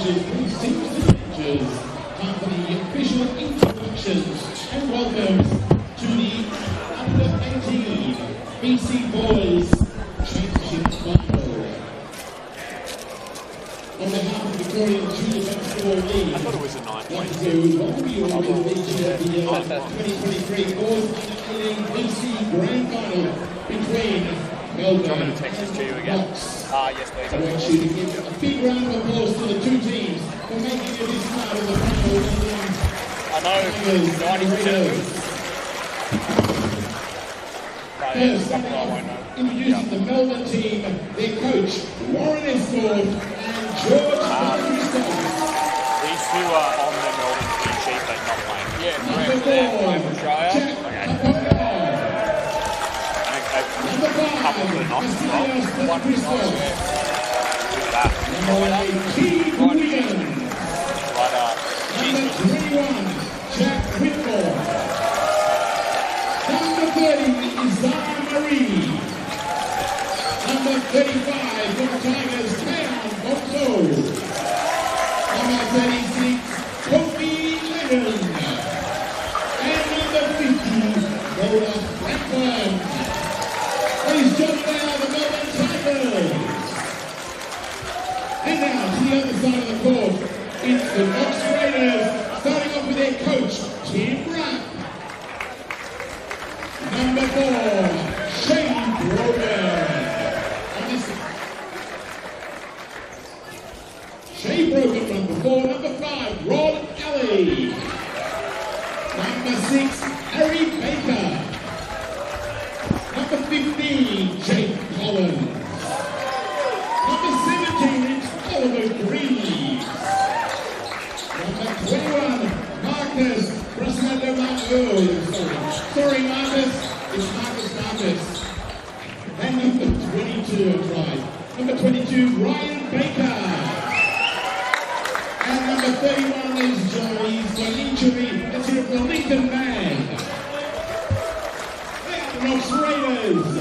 coaches, please take the pictures. Time for the official introductions and welcomes to the Under-18 BC Boys Championship Final. On behalf of the Victorian Junior Basketball League, I thought it was a 9-point. I'd like to welcome you all to the VJBL 2023 Boys Under-18 BC Grand Final between Melbourne and Knox. Yes, please. I want you to give a big round of applause to the two teams for making it this far in the final. I know, 90%. First, introducing the Melbourne team, their coach, Warren Escort and George Christoph. These two are on the Melbourne team sheet, but not playing. Yeah, Number correct. 4, Australia. Jack Number 5, couple for the Knox as well. One for Knox, Who's that? Number 18, Williams. Number 21, Jack Whitmore. Number 30 is Zara Marie. Number 35 for the Tigers, Tayon Boxo. Number 36, Kobe Lennon. And number 50, Lola Franklin. Please jump now, the Melbourne Tigers. And now to the other side of the court, it's the Knox Raiders, starting off with their coach, Tim Rapp. Number 4, Shane Brogan. Shane Brogan, number 4. Number 5, Rod Alley. Number 6, Harry Baker. Number 15, Jake Collins. Number 17, it's Oliver Greaves. Number 21, Marcus Brasado Sorry, Marcus. It's Marcus. And number 22, I'm right. Number 22, Ryan Baker. And number 31 is Johnny. Let's hear it for Lincoln Man. Knox Raiders.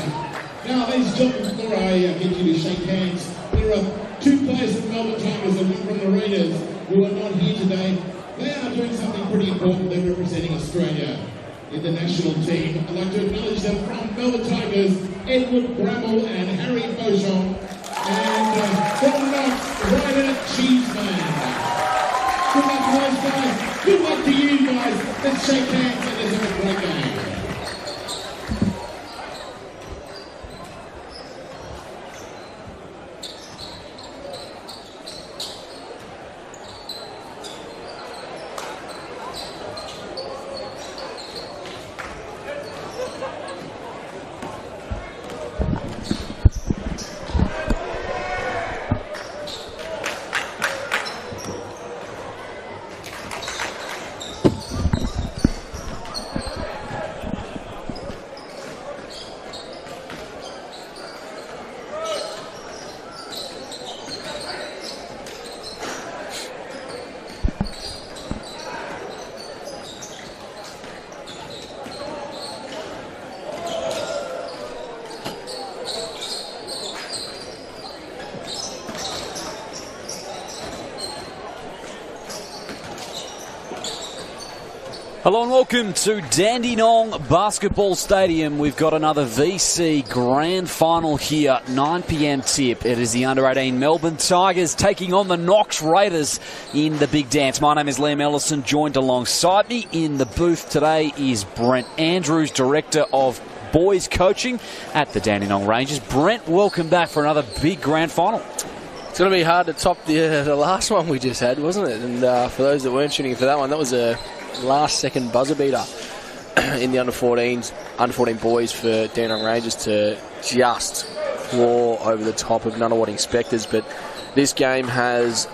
Now, ladies and gentlemen, before I get you to shake hands, there are two players from the Melbourne Tigers and one from the Raiders who are not here today. They are doing something pretty important. They're representing Australia in the national team. I'd like to acknowledge them from Melbourne Tigers, Edward Bramble and Harry Beauchamp, and from Knox, Ryder Cheeseman. Good luck to those guys. Good luck to you guys. Let's shake hands and let's have a great game. Hello and welcome to Dandenong Basketball Stadium. We've got another VC Grand Final here, 9 p.m. tip. It is the Under-18 Melbourne Tigers taking on the Knox Raiders in the big dance. My name is Liam Ellison, joined alongside me in the booth today is Brent Andrews, Director of Boys Coaching at the Dandenong Rangers. Brent, welcome back for another big Grand Final. It's going to be hard to top the last one we just had, wasn't it? And for those that weren't tuning in for that one, that was a last-second buzzer beater in the under-14 boys for Dandenong Rangers to just claw over the top of Nunawading Spectres. But this game has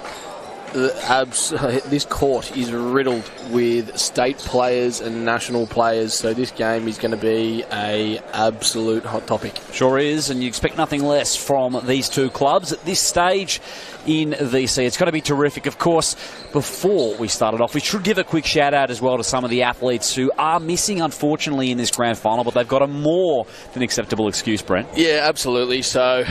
this court is riddled with state players and national players, so this game is going to be a absolute hot topic. Sure is, and you expect nothing less from these two clubs at this stage in VC. It's going to be terrific. Of course, before we started off, we should give a quick shout out as well to some of the athletes who are missing, unfortunately, in this grand final, but they've got a more than acceptable excuse, Brent. Yeah, absolutely. So,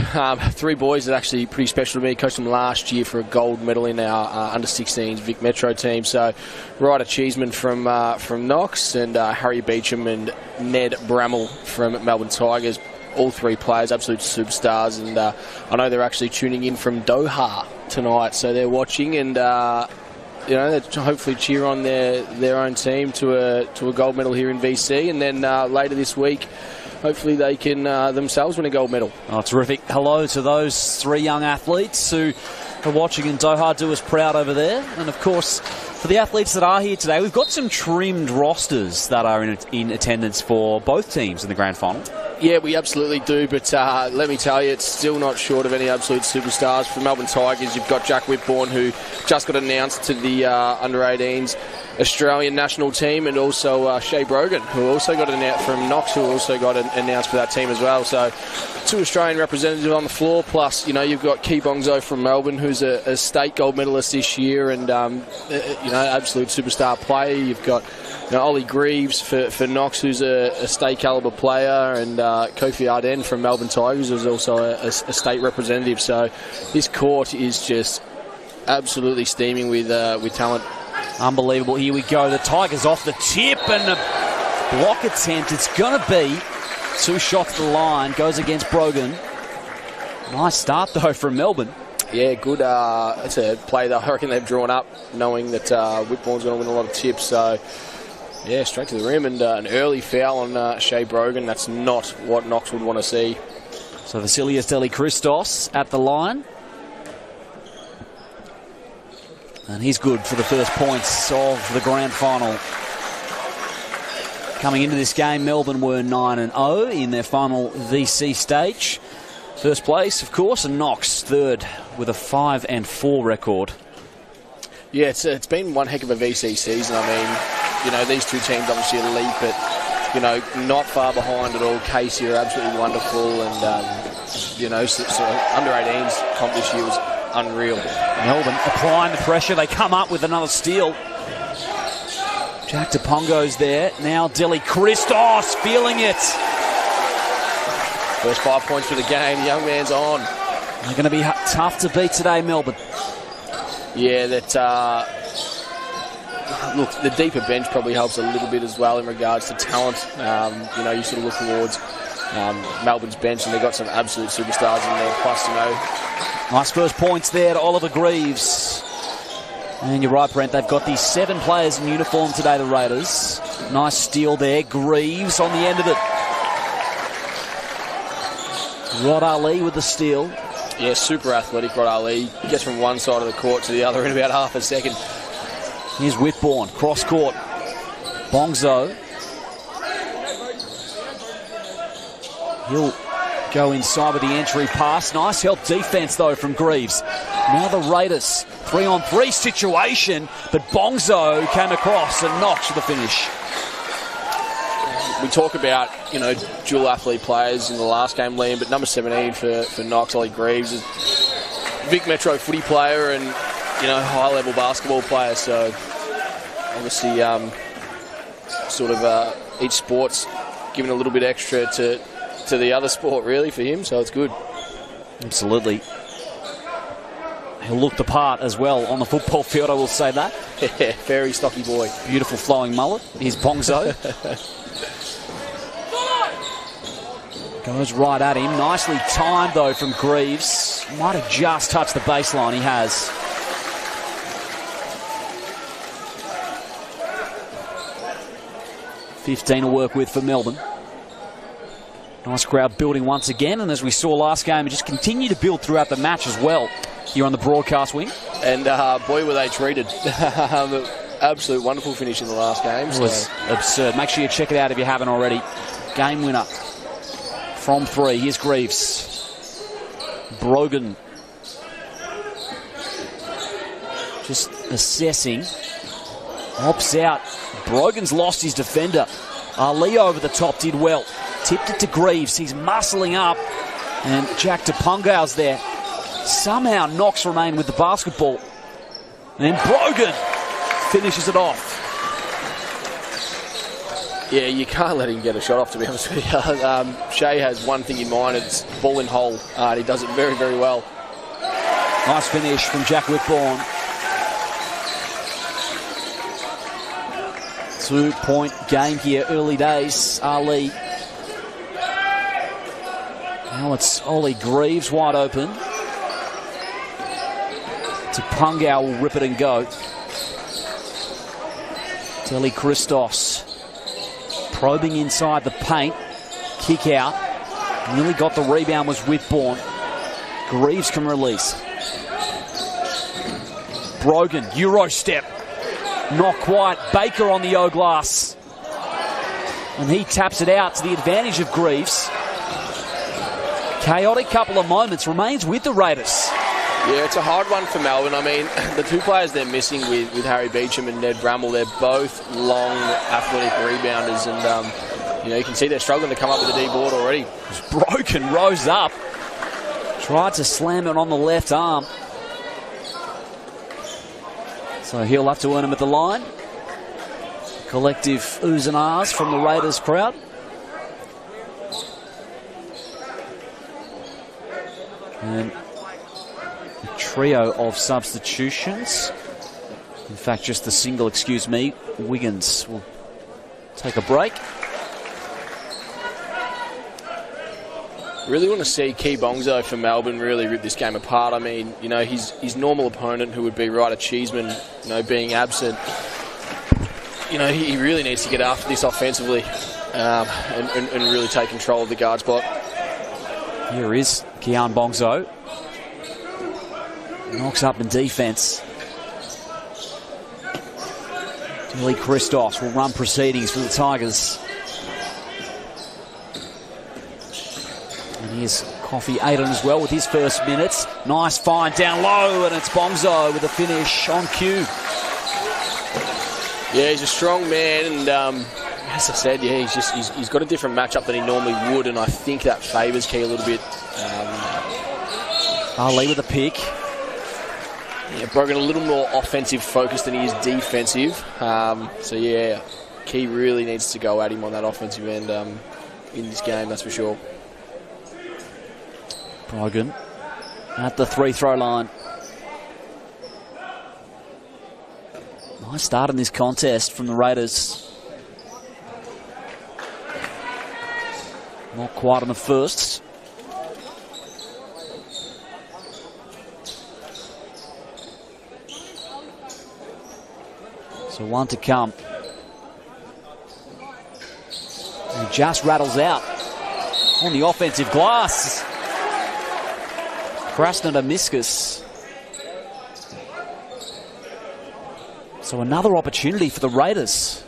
three boys that are actually pretty special to me. Coached them last year for a gold medal in our under-16s Vic Metro team. So Ryder Cheeseman from Knox, and Harry Beecham and Ned Bramall from Melbourne Tigers. All three players, absolute superstars, and I know they're actually tuning in from Doha tonight, so they're watching, and they hopefully cheer on their own team to a gold medal here in VC, and then later this week, hopefully they can themselves win a gold medal. Oh, terrific. Hello to those three young athletes who are watching in Doha. Do us proud over there. And, of course, for the athletes that are here today, we've got some trimmed rosters that are in attendance for both teams in the grand final. Yeah, we absolutely do, but let me tell you, it's still not short of any absolute superstars. For Melbourne Tigers, you've got Jack Whitbourne, who just got announced to the under-18s Australian national team, and also Shea Brogan, who also got announced from Knox, who also got announced for that team as well. So 2 Australian representatives on the floor, plus, you've got Kee Bongso from Melbourne, who's a state gold medalist this year, and, absolute superstar player. You've got Ollie Greaves for Knox, who's a state calibre player, and Kofi Arden from Melbourne Tigers, who's also a state representative. So this court is just absolutely steaming with talent. Unbelievable. Here we go. The Tigers off the tip, and a block attempt. It's going to be 2 shots to the line. Goes against Brogan. Nice start, though, from Melbourne. Yeah, good. It's a play that I reckon they've drawn up, knowing that Whitbourne's going to win a lot of tips. So, yeah, straight to the rim, and an early foul on Shea Brogan. That's not what Knox would want to see. So Vasilios Deli-Christos at the line. And he's good for the first points of the grand final. Coming into this game, Melbourne were 9-0 in their final VC stage. First place, of course, and Knox third with a 5-4 record. Yeah, it's been one heck of a VC season. I mean, these two teams obviously elite, but, not far behind at all. Casey are absolutely wonderful, and, so under-18s comp this year was unreal. Melbourne applying the pressure. They come up with another steal. Jack Tapongo's there. Now Deli-Christos feeling it. First 5 points for the game. The young man's on. They're going to be tough to beat today, Melbourne. Yeah, look, the deeper bench probably helps a little bit as well in regards to talent. You sort of look towards Melbourne's bench, and they've got some absolute superstars in there. Plus, Nice first points there to Oliver Greaves. And you're right, Brent, they've got these 7 players in uniform today, the Raiders. Nice steal there. Greaves on the end of it. Rod Ali with the steal. Yeah, super athletic Rod Ali. Gets from one side of the court to the other in about half a second. Here's Whitbourne, cross court. Bongso. He'll go inside with the entry pass. Nice help defense, though, from Greaves. Now the Raiders, 3-on-3 situation, but Bongso came across and Knox with the finish. We talk about, dual athlete players in the last game, Liam, but number 17 for Knox, Ollie Greaves, is Vic Metro footy player and, high-level basketball player. So, obviously, each sport's giving a little bit extra to the other sport, really, for him, so it's good. Absolutely. He'll look the part as well on the football field, I will say that. Yeah, very stocky boy. Beautiful flowing mullet. Here's Bongso. Goes right at him. Nicely timed, though, from Greaves. Might have just touched the baseline. He has. $15 to work with for Melbourne. Nice crowd building once again, and as we saw last game, it just continued to build throughout the match as well here on the broadcast wing. And boy, were they treated. Absolute wonderful finish in the last game. It was absurd. Make sure you check it out if you haven't already. Game winner from 3. Here's Greaves. Brogan. Just assessing. Opts out. Brogan's lost his defender. Ali over the top did well. Tipped it to Greaves. He's muscling up. And Jack Tapongo's there. Somehow Knox remained with the basketball. And then Brogan finishes it off. Yeah, you can't let him get a shot off, to be honest with you. Shea has one thing in mind, it's ball in hole. And he does it very, very well. Nice finish from Jack Whitbourne. 2-point game here, early days. Ali. Now it's Ollie Greaves wide open. Pungal will rip it and go. Telly Christos probing inside the paint. Kick out. Nearly got the rebound, was Whitbourne. Greaves can release. Brogan, Euro step. Not quite. Baker on the O-glass. And he taps it out to the advantage of Greaves. Chaotic couple of moments. Remains with the Raiders. Yeah, it's a hard one for Melbourne. I mean, the two players they're missing with Harry Beecham and Ned Bramwell, they're both long, athletic rebounders, and you can see they're struggling to come up with a D board already. Broken, rose up, tried to slam it on the left arm, so he'll have to earn him at the line. Collective oohs and ahs from the Raiders crowd. And trio of substitutions. In fact, just the single, excuse me. Wiggins will take a break. Really want to see Key Bongso for Melbourne really rip this game apart. I mean, his normal opponent, who would be Ryder Cheeseman, being absent, he really needs to get after this offensively and really take control of the guard spot. Here is Keon Bongso. Knocks up in defence. Telly Christos will run proceedings for the Tigers. And here's Coffey Aidan as well with his first minutes. Nice find down low, and it's Bongso with a finish on cue. Yeah, he's a strong man, and as I said, yeah, he's got a different matchup than he normally would, and I think that favours Key a little bit. Ali with a pick. Yeah, Brogan a little more offensive focused than he is defensive. So yeah, Key really needs to go at him on that offensive end in this game, that's for sure. Brogan at the free-throw line. Nice start in this contest from the Raiders. Not quite on the first. So one to come. And just rattles out on the offensive glass. Krasnodar-Miskus. So another opportunity for the Raiders.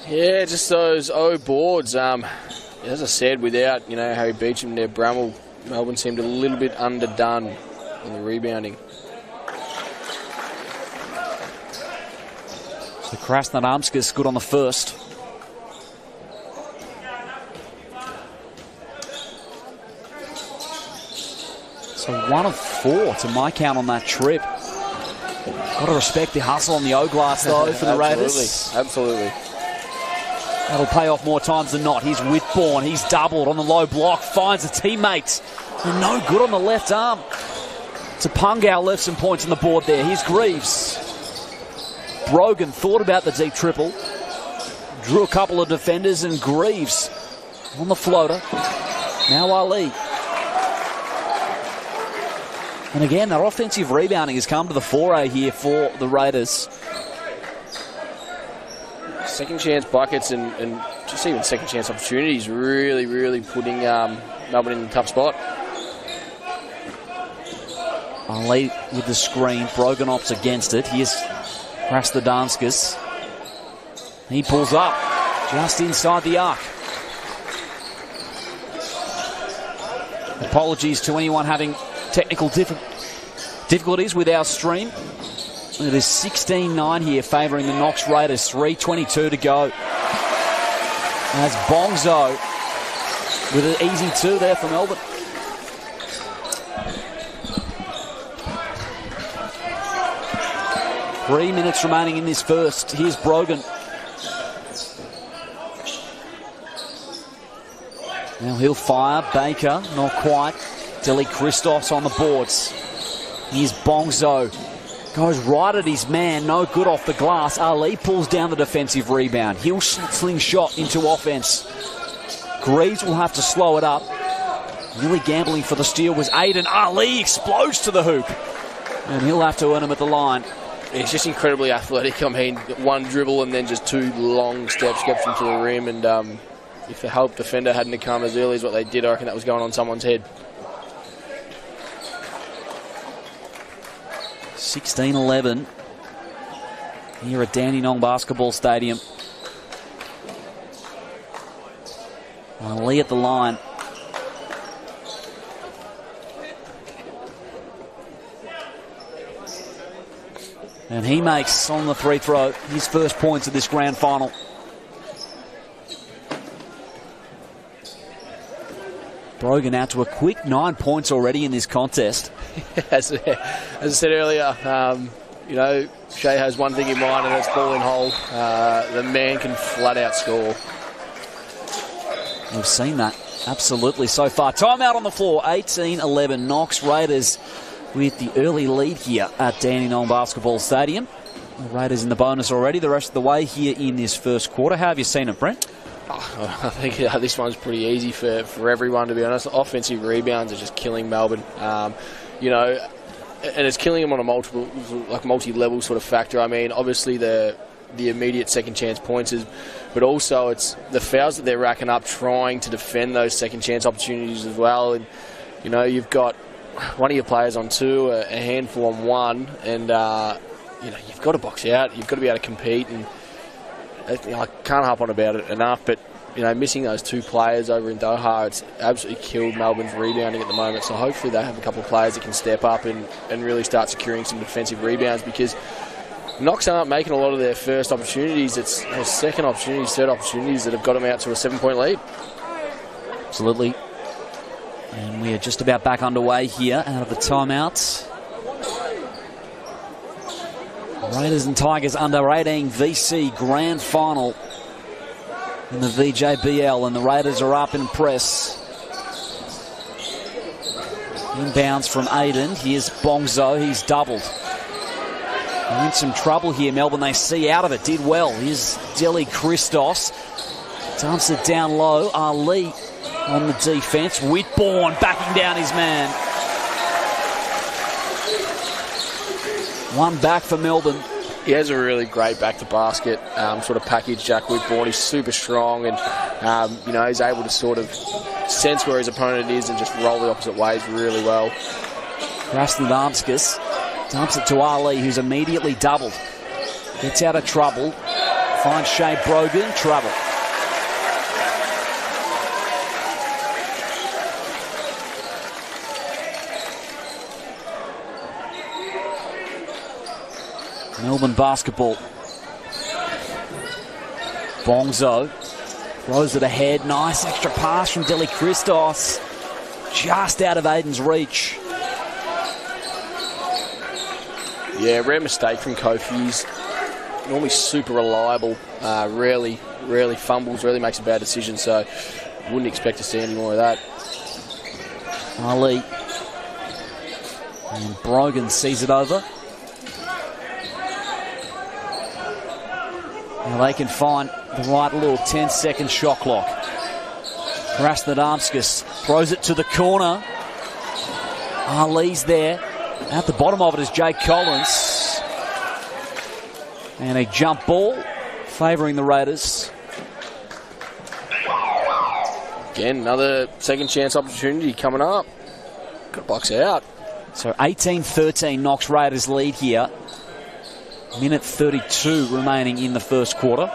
Yeah, just those O boards. As I said, without Harry Beecham there, Bramwell, Melbourne seemed a little bit underdone in the rebounding. So Krasnodar-Miskus good on the first. So 1 of 4 to my count on that trip. Got to respect the hustle on the O-glass though for the Raiders. Absolutely. That'll pay off more times than not. Here's Whitbourne. He's doubled on the low block. Finds a teammate. And no good on the left arm. Pungal left some points on the board there. Here's Greaves. Brogan thought about the deep triple. Drew a couple of defenders, and Greaves on the floater. Now Ali. And again, that offensive rebounding has come to the foray here for the Raiders. Second chance buckets and just even second chance opportunities really putting Melbourne in a tough spot. Ali with the screen. Brogan opts against it. Here's Krasnodar-Miskus. He pulls up just inside the arc. Apologies to anyone having technical difficulties with our stream. It is 16-9 here, favouring the Knox Raiders. 3:22 to go. As Bongso with an easy 2 there for Melbourne. Three minutes remaining in this first. Here's Brogan. Now he'll fire. Baker, not quite. Telly Christos on the boards. Here's Bongso. Goes right at his man, no good off the glass. Ali pulls down the defensive rebound. He'll slingshot into offense. Greaves will have to slow it up. Really gambling for the steal was Aiden. Ali explodes to the hoop. And he'll have to earn him at the line. He's just incredibly athletic. I mean, one dribble and then just two long steps gets him to the rim. And if the help defender hadn't come as early as what they did, I reckon that was going on someone's head. 16-11 here at Dandenong Basketball Stadium. Ali at the line. And he makes, on the free throw, his first points of this grand final. Brogan out to a quick 9 points already in this contest. As I said earlier, you know, Shea has one thing in mind, and that's ball in hole. The man can flat out score. We've seen that absolutely so far. Timeout on the floor, 18-11. Knox Raiders with the early lead here at Dandenong Basketball Stadium. The Raiders in the bonus already, the rest of the way here in this first quarter. How have you seen it, Brent? Oh, I think this one's pretty easy for everyone, to be honest. Offensive rebounds are just killing Melbourne. You know, and it's killing them on a multi-level sort of factor. I mean, obviously the immediate second chance points, but also it's the fouls that they're racking up trying to defend those second chance opportunities as well. And you know, you've got one of your players on two, a handful on one, and you know, you've got to box out. You've got to be able to compete. And I can't harp on about it enough, but you know, missing those two players over in Doha, it's absolutely killed Melbourne's rebounding at the moment. So hopefully they have a couple of players that can step up and really start securing some defensive rebounds, because Knox aren't making a lot of their first opportunities. It's their second opportunities, third opportunities that have got them out to a 7-point lead. Absolutely. And we are just about back underway here out of the timeouts. Raiders and Tigers under 18 VC Grand Final in the VJBL, and the Raiders are up in press. Inbounds from Aiden. Here's Bongzo. He's doubled. They're in some trouble here, Melbourne. They see out of it. Did well. Here's Deli Christos. Dumps it down low. Ali on the defense. Whitbourne backing down his man. One back for Melbourne. He has a really great back-to-basket sort of package, Jack Whitbourne. He's super strong, and you know, he's able to sort of sense where his opponent is and just roll the opposite ways really well. Krasnodemskis dumps it to Ali, who's immediately doubled. Gets out of trouble. Finds Shea Brogan. Trouble. Melbourne basketball. Bongzo throws it ahead. Nice extra pass from Deli Christos. Just out of Aiden's reach. Yeah, rare mistake from Kofi. He's normally super reliable. Rarely fumbles, rarely makes a bad decision, so wouldn't expect to see any more of that. Ali. And Brogan sees it over. Now they can find the right little 10-second shot clock. Krasnodemskis throws it to the corner. Ali's there. At the bottom of it is Jake Collins. And a jump ball favouring the Raiders. Again, another second chance opportunity coming up. Got to box out. So 18-13 Knox Raiders lead here. Minute 32 remaining in the first quarter.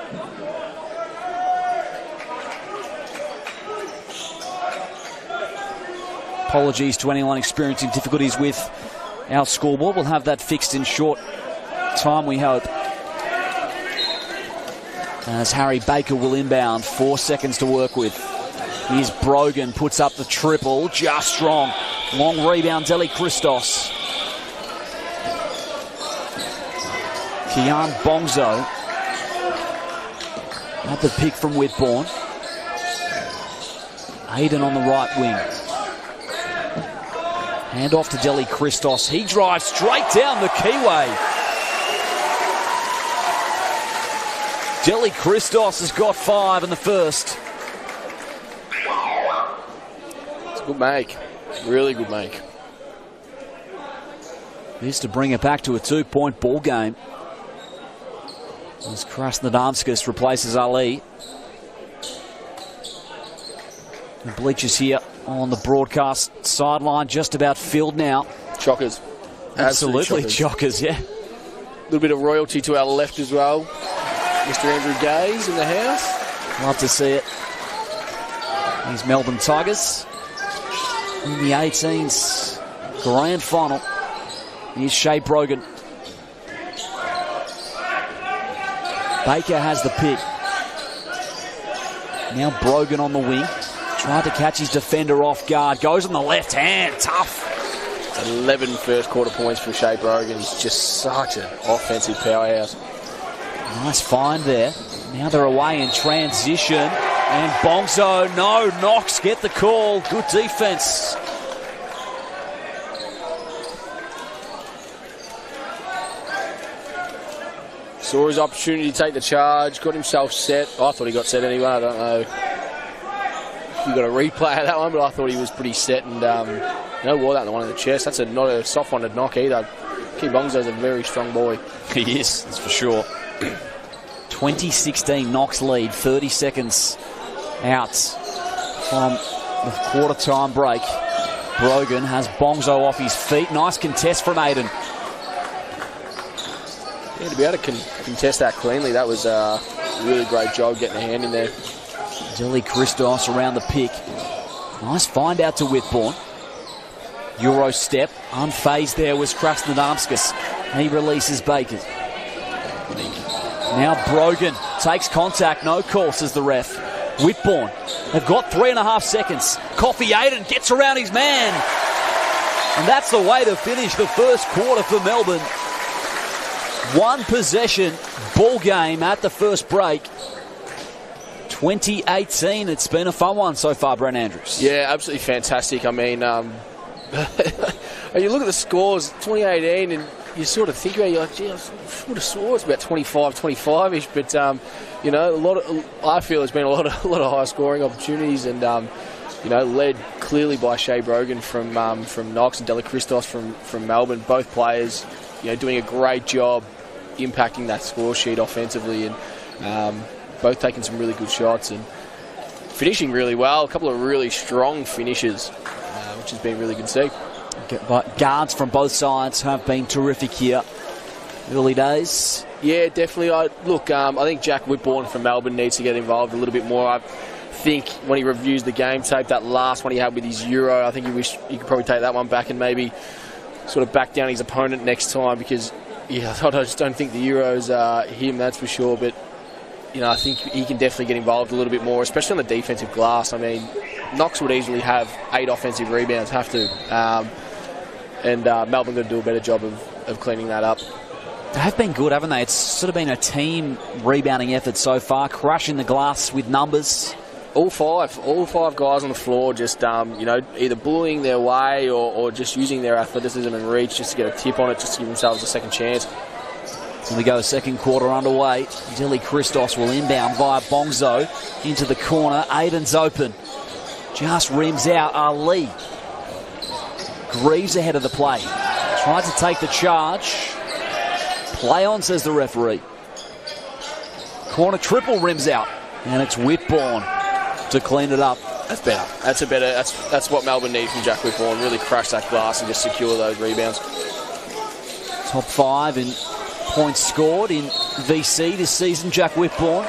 Apologies to anyone experiencing difficulties with our scoreboard. We'll have that fixed in short time, we hope. As Harry Baker will inbound, 4 seconds to work with. Here's Brogan, puts up the triple, just strong. Long rebound, Deli Christos. Kian Bongzo at the pick from Whitbourne. Aiden on the right wing. Hand off to Deli Christos. He drives straight down the keyway. Deli Christos has got 5 in the first. It's a good make. Really good make. This to bring it back to a 2-point ball game. As Krasnodarmskas replaces Ali. The bleachers here on the broadcast sideline just about filled now. Chockers. Absolutely chockers, yeah. A little bit of royalty to our left as well. Mr. Andrew Gaze in the house. Love to see it. These Melbourne Tigers in the 18s grand final. Here's Shea Brogan. Baker has the pick. Now Brogan on the wing. Tried to catch his defender off guard. Goes on the left hand. Tough. 11 first quarter points for Shea Brogan. He's just such an offensive powerhouse. Nice find there. Now they're away in transition. And Bongso, no, Knox get the call. Good defense. Saw his opportunity to take the charge. Got himself set. I thought he got set anyway. I don't know. You got a replay of that one, but I thought he was pretty set and wore that in the one in the chest. That's not a soft one to knock either. Bongso's a very strong boy. He is, that's for sure. 2016 Knox lead, 30 seconds out from the quarter time break. Brogan has Bongso off his feet. Nice contest from Aiden. Yeah, to be able to contest that cleanly, that was a really great job getting a hand in there. Deli Christos around the pick. Nice find out to Whitbourne. Euro step. Unfazed there was Krasnodarmskas. He releases Baker. Now Brogan takes contact. No call, says the ref. Whitbourne. They've got 3.5 seconds. Coffee Aiden gets around his man. And that's the way to finish the first quarter for Melbourne. One possession ball game at the first break. 2018. It's been a fun one so far, Brent Andrews. Yeah, absolutely fantastic. I mean, you look at the scores, 2018, and you sort of think about it, you're like, gee, I would have swore it's about 25-ish, but I feel there's been a lot of high scoring opportunities, and led clearly by Shea Brogan from Knox and Deli Christos from Melbourne. Both players, doing a great job impacting that score sheet offensively, and both taking some really good shots and finishing really well. A couple of really strong finishes, which has been really good to see. But guards from both sides have been terrific here. Early days. Yeah, definitely. I think Jack Whitbourne from Melbourne needs to get involved a little bit more. I think when he reviews the game tape, that last one he had with his Euro, I think he wished he could probably take that one back and maybe sort of back down his opponent next time, because I just don't think the Euro's him, that's for sure. But I think he can definitely get involved a little bit more, especially on the defensive glass. I mean, Knox would easily have 8 offensive rebounds, have to. And Melbourne got to do a better job of cleaning that up. They have been good, haven't they? It's sort of been a team rebounding effort so far, crushing the glass with numbers. All five guys on the floor just, either bullying their way or just using their athleticism and reach just to get a tip on it, just to give themselves a second chance. So we go second quarter underway. Deli Christos will inbound via Bongso into the corner. Aiden's open. Just rims out Ali. Greaves ahead of the play. Tried to take the charge. Play on, says the referee. Corner triple rims out. And it's Whitbourne to clean it up. That's better. That's what Melbourne need from Jack Whitbourne. Really crush that glass and just secure those rebounds. Top 5 in points scored in VC this season, Jack Whitbourne.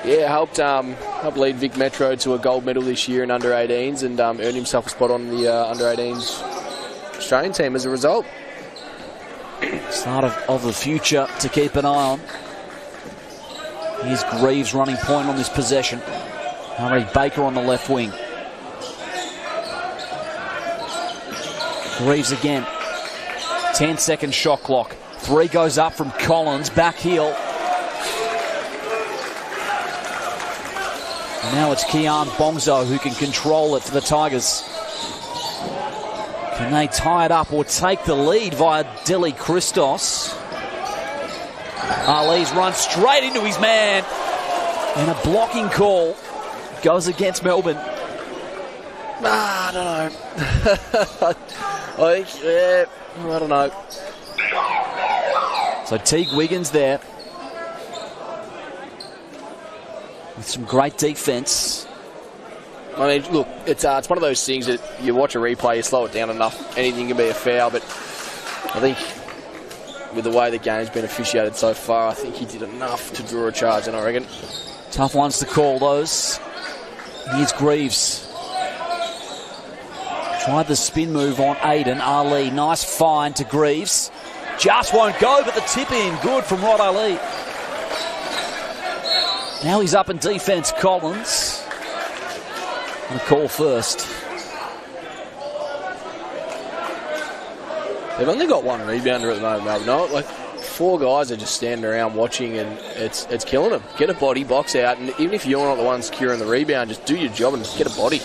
Yeah, helped lead Vic Metro to a gold medal this year in under-18s and earned himself a spot on the under-18s Australian team as a result. Start of the future to keep an eye on. Here's Greaves running point on this possession. Harry Baker on the left wing. Greaves again. 10-second shot clock. 3 goes up from Collins. Back heel. And now it's Keon Bongso who can control it for the Tigers. Can they tie it up or take the lead via Deli Christos? Ali's run straight into his man. And a blocking call goes against Melbourne. I don't know. I don't know. So Teague Wiggins there with some great defence. I mean, look, it's one of those things that you watch a replay, you slow it down enough, anything can be a foul, but I think with the way the game's been officiated so far, I think he did enough to draw a charge, and I reckon. Tough ones to call, those. Here's Greaves. Tried the spin move on Aiden. Ali, nice find to Greaves. Just won't go, but the tip in. Good from Rod Ali. Now he's up in defence, Collins. And a call first. They've only got one rebounder at the moment, Melbourne. No, like 4 guys are just standing around watching, and it's killing them. Get a body, box out, and even if you're not the one securing the rebound, just do your job and just get a body.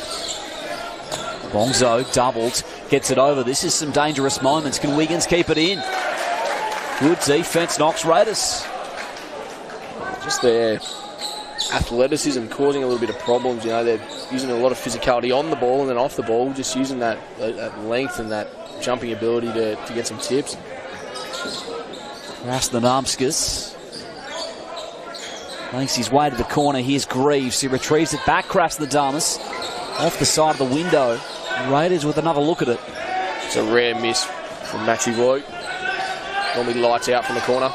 Bongso doubled, gets it over. This is some dangerous moments. Can Wiggins keep it in? Good defence, Knox Raiders. Just their athleticism causing a little bit of problems. You know, they're using a lot of physicality on the ball and then off the ball, just using that length and that jumping ability to get some tips. Krasnodemskis makes his way to the corner. Here's Greaves. He retrieves it back. Krasnodemskis off the side of the window. Raiders with another look at it. It's a rare miss from Maxi Voigt. Normally lights out from the corner.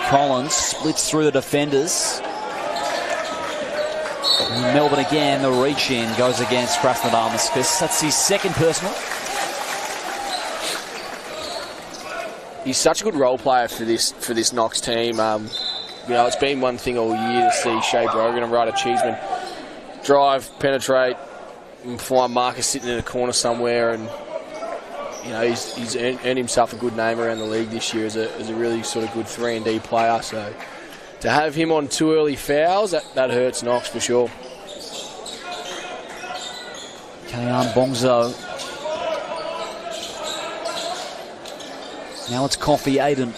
Collins splits through the defenders. And Melbourne again, the reach in goes against Krasnodemskis. That's his second personal. He's such a good role player for this Knox team. You know, it's been one thing all year to see Shea Brogan and Ryder Cheeseman drive, penetrate, and find Marcus sitting in a corner somewhere, and you know he's earned himself a good name around the league this year as a really sort of good 3-and-D player. So to have him on 2 early fouls, that hurts Knox for sure. Kayan Bongso. Now it's Coffee Aiden.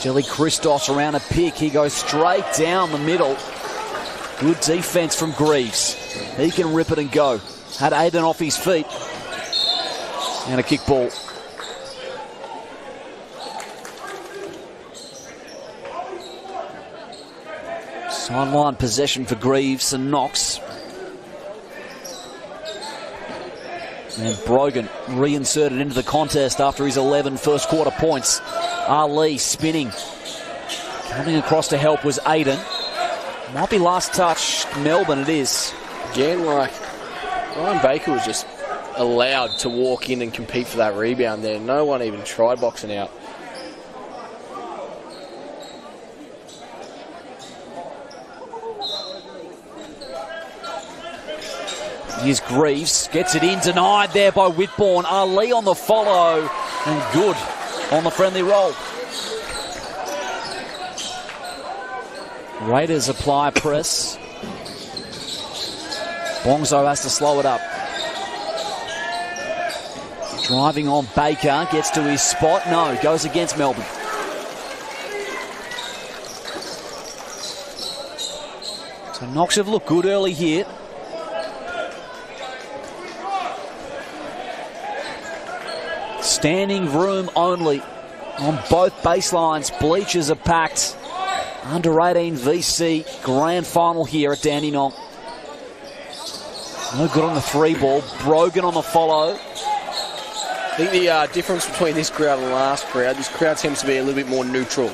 Jelly Christos around a pick. He goes straight down the middle. Good defence from Greaves. He can rip it and go. Had Aiden off his feet. And a kick ball. Sideline possession for Greaves and Knox. And Brogan reinserted into the contest after his 11 first quarter points. Ali spinning. Coming across to help was Aiden. Might be last touch Melbourne, it is. Again, like Ryan Baker was just allowed to walk in and compete for that rebound there. No one even tried boxing out. Here's Greaves, gets it in, denied there by Whitbourne. Ali on the follow, and good on the friendly roll. Raiders apply press. Bongso has to slow it up. Driving on Baker, gets to his spot. No, goes against Melbourne. So Knox have looked good early here. Standing room only on both baselines. Bleachers are packed. Under 18 VC grand final here at Dandenong. No good on the 3 ball. Brogan on the follow. I think the difference between this crowd and the last crowd, this crowd seems to be a little bit more neutral.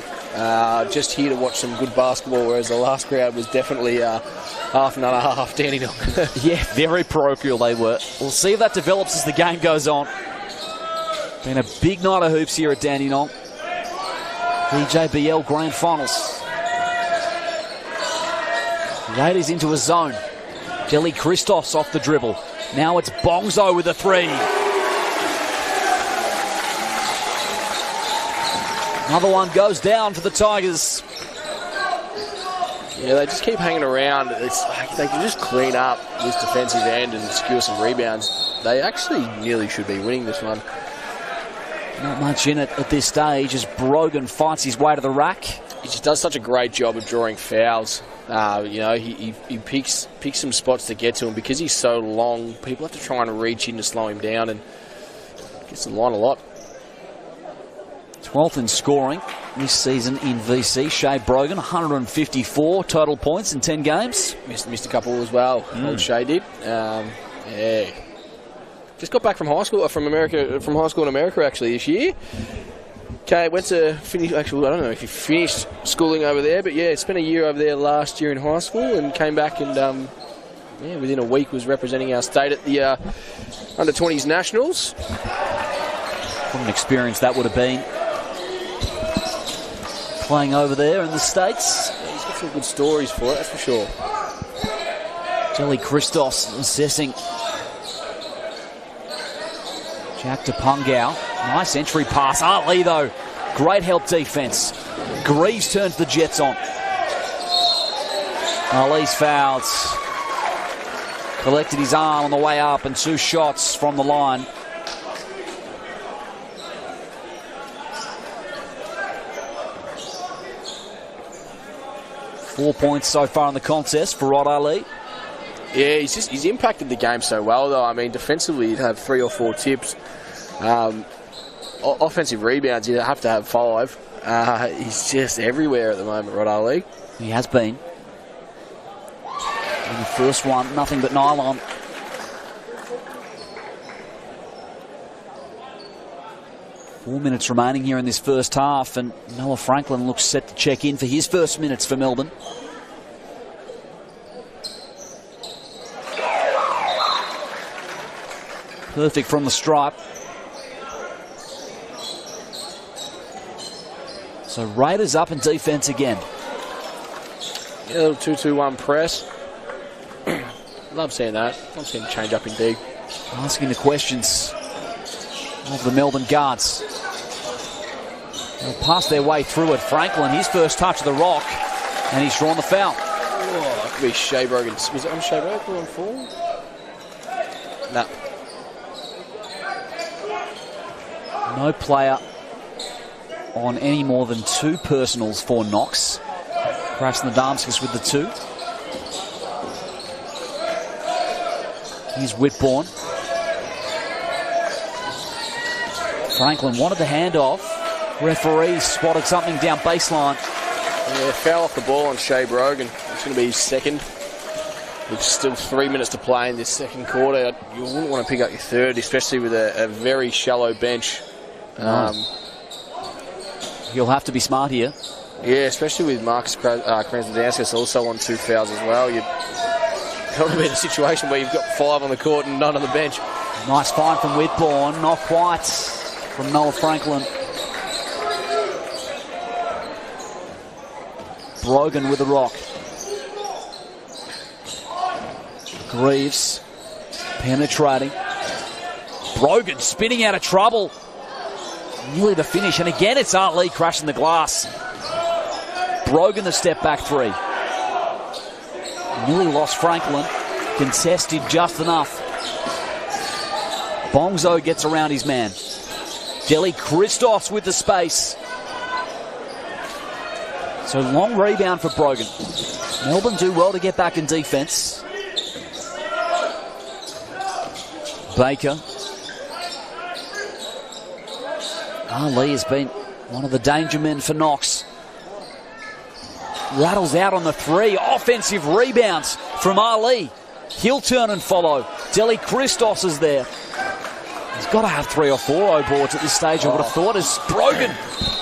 Just here to watch some good basketball, whereas the last crowd was definitely half and half Dandenong. Yeah, very parochial they were. We'll see if that develops as the game goes on. Been a big night of hoops here at Dandenong. VJBL Grand Finals. Raiders into a zone. Jelly Christos off the dribble. Now it's Bongso with a 3. Another one goes down for the Tigers. Yeah, they just keep hanging around. It's like they can just clean up this defensive end and secure some rebounds. They actually nearly should be winning this one. Not much in it at this stage as Brogan fights his way to the rack. He just does such a great job of drawing fouls. You know, he picks some spots to get to him. Because he's so long, people have to try and reach in to slow him down, and gets the line a lot. 12th in scoring this season in VC. Shea Brogan, 154 total points in 10 games. Missed a couple as well. Old Shea did. Yeah. Just got back from high school, from high school in America actually this year. Okay, went to finish. Actually, I don't know if he finished schooling over there, but yeah, spent a year over there last year in high school and came back and within a week was representing our state at the under-20s nationals. What an experience that would have been. Playing over there in the States. Yeah, he's got some good stories for it, that's for sure. Jelly Christos assessing. Jack to Pungau. Nice entry pass. Ali, though, great help defence. Greaves turns the Jets on. Ali's fouled. Collected his arm on the way up and 2 shots from the line. Four points so far in the contest for Rod Ali. Yeah, he's impacted the game so well, though. I mean, defensively, he'd have 3 or 4 tips. Offensive rebounds, you'd have to have 5. He's just everywhere at the moment, Rod Ali. He has been. In the first one, nothing but nylon. Four minutes remaining here in this first half, and Noah Franklin looks set to check in for his first minutes for Melbourne. Perfect from the stripe. So Raiders up in defence again. Yeah, a little 2-2-1 press. Love seeing that. Love seeing the change up in D. Asking the questions of the Melbourne guards. They'll pass their way through it. Franklin, his first touch of the rock, and he's drawn the foul. Oh, that could be Shea Brogan. Was it on Shea Brogan on 4? No. No player on any more than 2 personals for Knox. Krasnodarsky with the 2. Here's Whitbourne. Franklin wanted the handoff. Referee spotted something down baseline. Yeah, foul off the ball on Shea Brogan. It's going to be his second. With still 3 minutes to play in this second quarter. You wouldn't want to pick up your third, especially with a very shallow bench. You'll have to be smart here. Yeah, especially with Marcus Krasnodarsky also on 2 fouls as well. You don't want to be in a situation where you've got 5 on the court and none on the bench. Nice find from Whitbourne. Not quite from Noah Franklin. Brogan with the rock. Greaves penetrating. Brogan spinning out of trouble. Nearly the finish, and again it's Ali crashing the glass. Brogan the step back 3. Nearly lost Franklin. Contested just enough. Bongzo gets around his man. Jelly Christos with the space. So long rebound for Brogan. Melbourne do well to get back in defence. Baker. Ali has been one of the danger men for Knox. Rattles out on the 3. Offensive rebounds from Ali. He'll turn and follow. Jelly Christos is there. He's got to have 3 or 4 O-boards at this stage, I would have thought. As Brogan,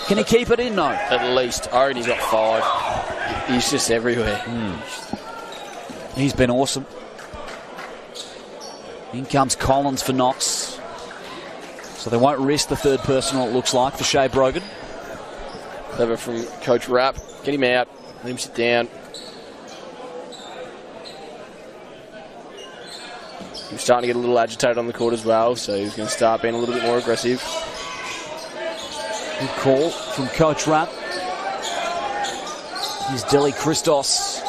can he keep it in? No. At least. I reckon he's got 5. He's just everywhere. He's been awesome. In comes Collins for Knox. So they won't risk the third personal, it looks like, for Shea Brogan. Clever from Coach Rapp. Get him out. Let him sit down. He was starting to get a little agitated on the court as well, so he's going to start being a little bit more aggressive. Good call from Coach Rapp. Here's Jelly Christos.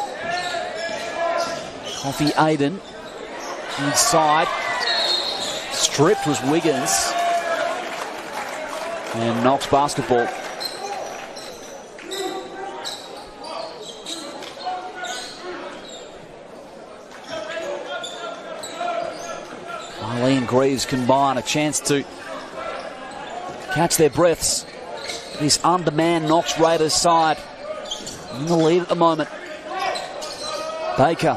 Coffee Aiden inside. Stripped was Wiggins. And Knox basketball. Lee and Greaves combine, a chance to catch their breaths. This undermanned Knox Raiders side in the lead at the moment. Baker.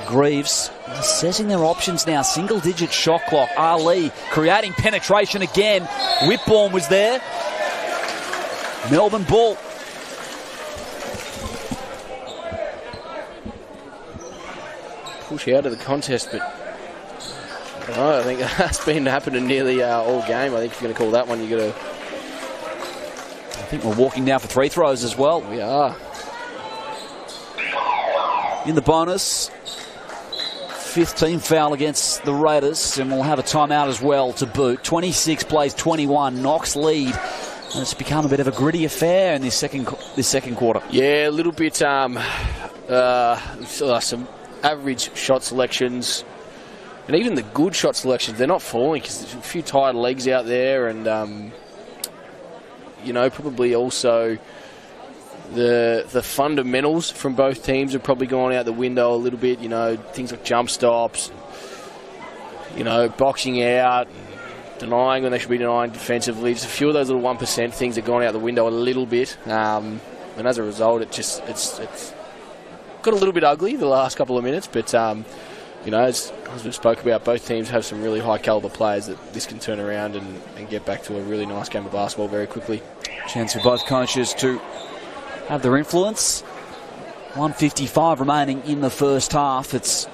Greaves assessing their options now. Single-digit shot clock. Ali creating penetration again. Whitbourne was there. Melbourne ball. Push out of the contest, but I think that's been happening nearly all game. I think if you're going to call that one, you've got to... I think we're walking down for free throws as well. We are. In the bonus, 5th team foul against the Raiders, and we'll have a timeout as well to boot. 26 plays 21, Knox lead. And it's become a bit of a gritty affair in this second quarter. Yeah, a little bit some average shot selections, and even the good shot selections, they're not falling because there's a few tired legs out there, and probably also the fundamentals from both teams have probably gone out the window a little bit. Things like jump stops, boxing out, denying when they should be denying defensively. Just a few of those little 1% things have gone out the window a little bit, and as a result, it's got a little bit ugly the last couple of minutes, but as we spoke about, both teams have some really high caliber players that this can turn around and get back to a really nice game of basketball very quickly. Chance for both coaches to have their influence. 1:55 remaining in the first half. It's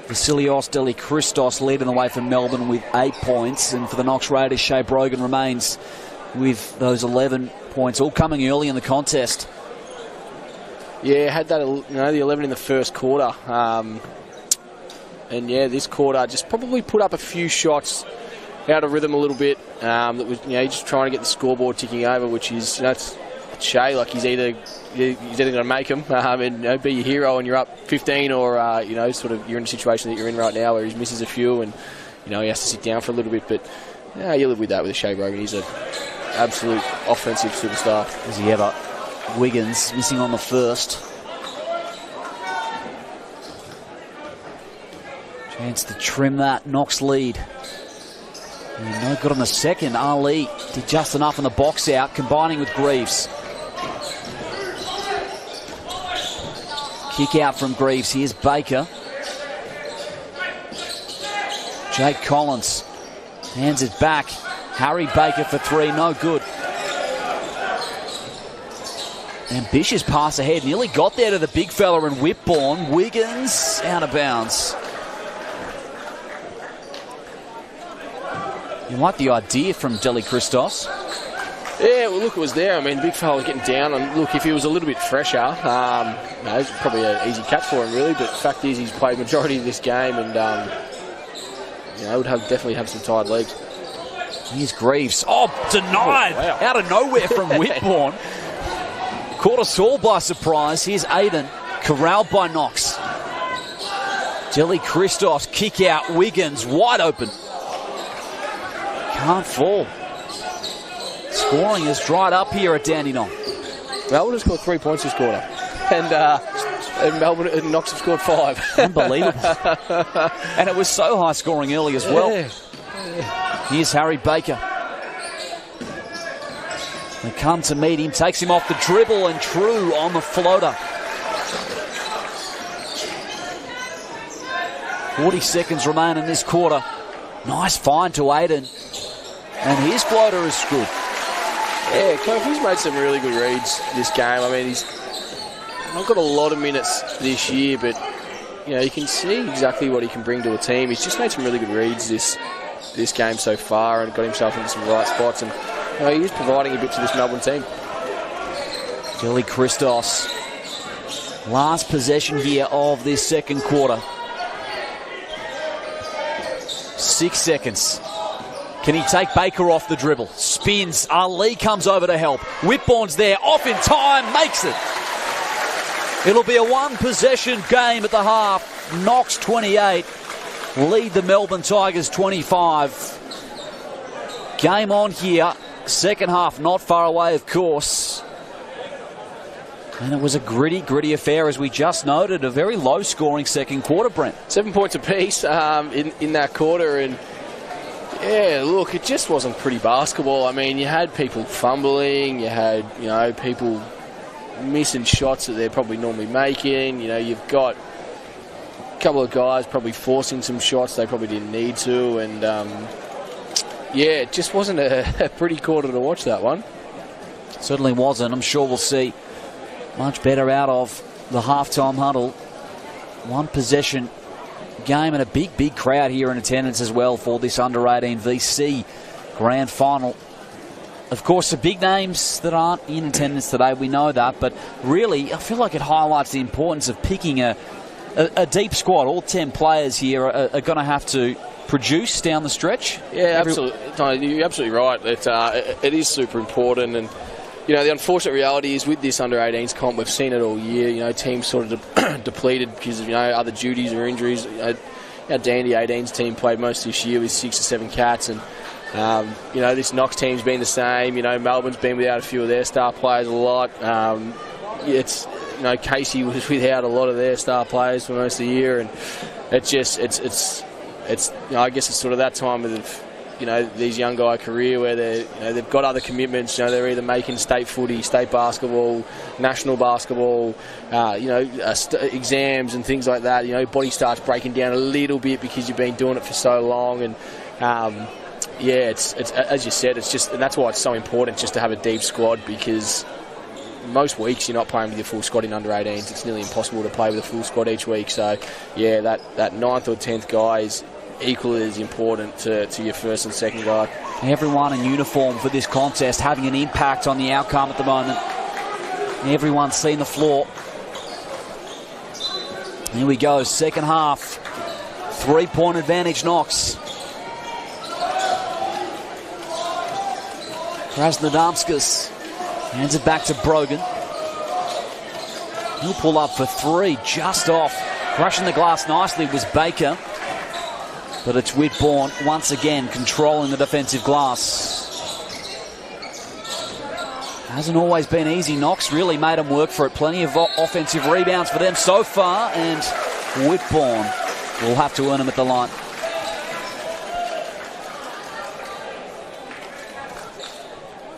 Vasilios Deli Christos leading the way for Melbourne with 8 points, and for the Knox Raiders, Shea Brogan remains with those 11 points, all coming early in the contest. Yeah, had that, the 11 in the first quarter. This quarter just probably put up a few shots out of rhythm a little bit. That was, just trying to get the scoreboard ticking over, which is, it's Shea. Like he's either going to make them and be your hero, and you're up 15, or you're in a situation that you're in right now where he misses a few, and he has to sit down for a little bit. But you live with that with Shea Brogan. He's an absolute offensive superstar. Is he ever? Wiggins missing on the first. Chance to trim that Knox lead. And no good on the second. Ali did just enough in the box out, combining with Greaves. Kick out from Greaves. Here's Baker. Jake Collins hands it back. Harry Baker for 3, no good. Ambitious pass ahead, nearly got there to the big fella in Whitbourne. Wiggins out of bounds. You like the idea from Deli Christos? Yeah, well, look, it was there. I mean, big fella was getting down, and look, if he was a little bit fresher, it's probably an easy catch for him, really. But the fact is, he's played majority of this game, and would definitely have some tired legs. Here's Greaves. Oh, denied out of nowhere from Whitbourne. Caught us all by surprise. Here's Aiden, corralled by Knox. Deli Christos, kick out. Wiggins, wide open. Can't fall. Scoring has dried up here at Dandenong. Melbourne has scored 3 points this quarter. And Melbourne and Knox have scored 5. Unbelievable. And it was so high scoring early as well. Yeah. Here's Harry Baker. They come to meet him, takes him off the dribble, and True on the floater. 40 seconds remain in this quarter. Nice find to Aiden. And his floater is good. Yeah, Kofi's made some really good reads this game. I mean, he's not got a lot of minutes this year, but you can see exactly what he can bring to a team. He's just made some really good reads this game so far, and got himself into some right spots, and he is providing a bit to this Melbourne team. Deli Christos. Last possession here of this second quarter. 6 seconds. Can he take Baker off the dribble? Spins. Ali comes over to help. Whitbourne's there. Off in time. Makes it. It'll be a one-possession game at the half. Knox 28, lead the Melbourne Tigers 25. Game on here. Second half not far away, of course. And it was a gritty affair, as we just noted. A very low-scoring second quarter, Brent. 7 points apiece in that quarter. And, yeah, look, it just wasn't pretty basketball. I mean, you had people fumbling. You had, people missing shots that they're probably normally making. You've got a couple of guys probably forcing some shots they probably didn't need to. And, yeah, it just wasn't a pretty quarter to watch, that one. Certainly wasn't. I'm sure we'll see much better out of the halftime huddle. One possession game and a big crowd here in attendance as well for this under-18 VC grand final. Of course, the big names that aren't in attendance today, we know that, but really I feel like it highlights the importance of picking a deep squad. All 10 players here are going to have to produce down the stretch. Yeah, absolutely. You're absolutely right. It is super important. And the unfortunate reality is with this under-18s comp, we've seen it all year. Teams sort of depleted because of other duties or injuries. Our Dandy 18s team played most this year with 6 or 7 cats, and this Knox team's been the same. Melbourne's been without a few of their star players a lot. Casey was without a lot of their star players for most of the year, and I guess it's sort of that time of these young guy career where they've got other commitments. They're either making state footy, state basketball, national basketball, exams and things like that. Body starts breaking down a little bit because you've been doing it for so long. And it's as you said, and that's why it's so important just to have a deep squad, because most weeks you're not playing with your full squad in under-18s. It's nearly impossible to play with a full squad each week. So yeah, that 9th or 10th guy is equally as important to your first and second guy. Everyone in uniform for this contest having an impact on the outcome at the moment. Everyone's seen the floor. Here we go, second half. 3-point advantage, Knox. Krasnodamskis hands it back to Brogan. He'll pull up for 3, just off. Crushing the glass nicely was Baker. But it's Whitbourne once again controlling the defensive glass. Hasn't always been easy. Knox really made them work for it. Plenty of offensive rebounds for them so far, and Whitbourne will have to earn them at the line.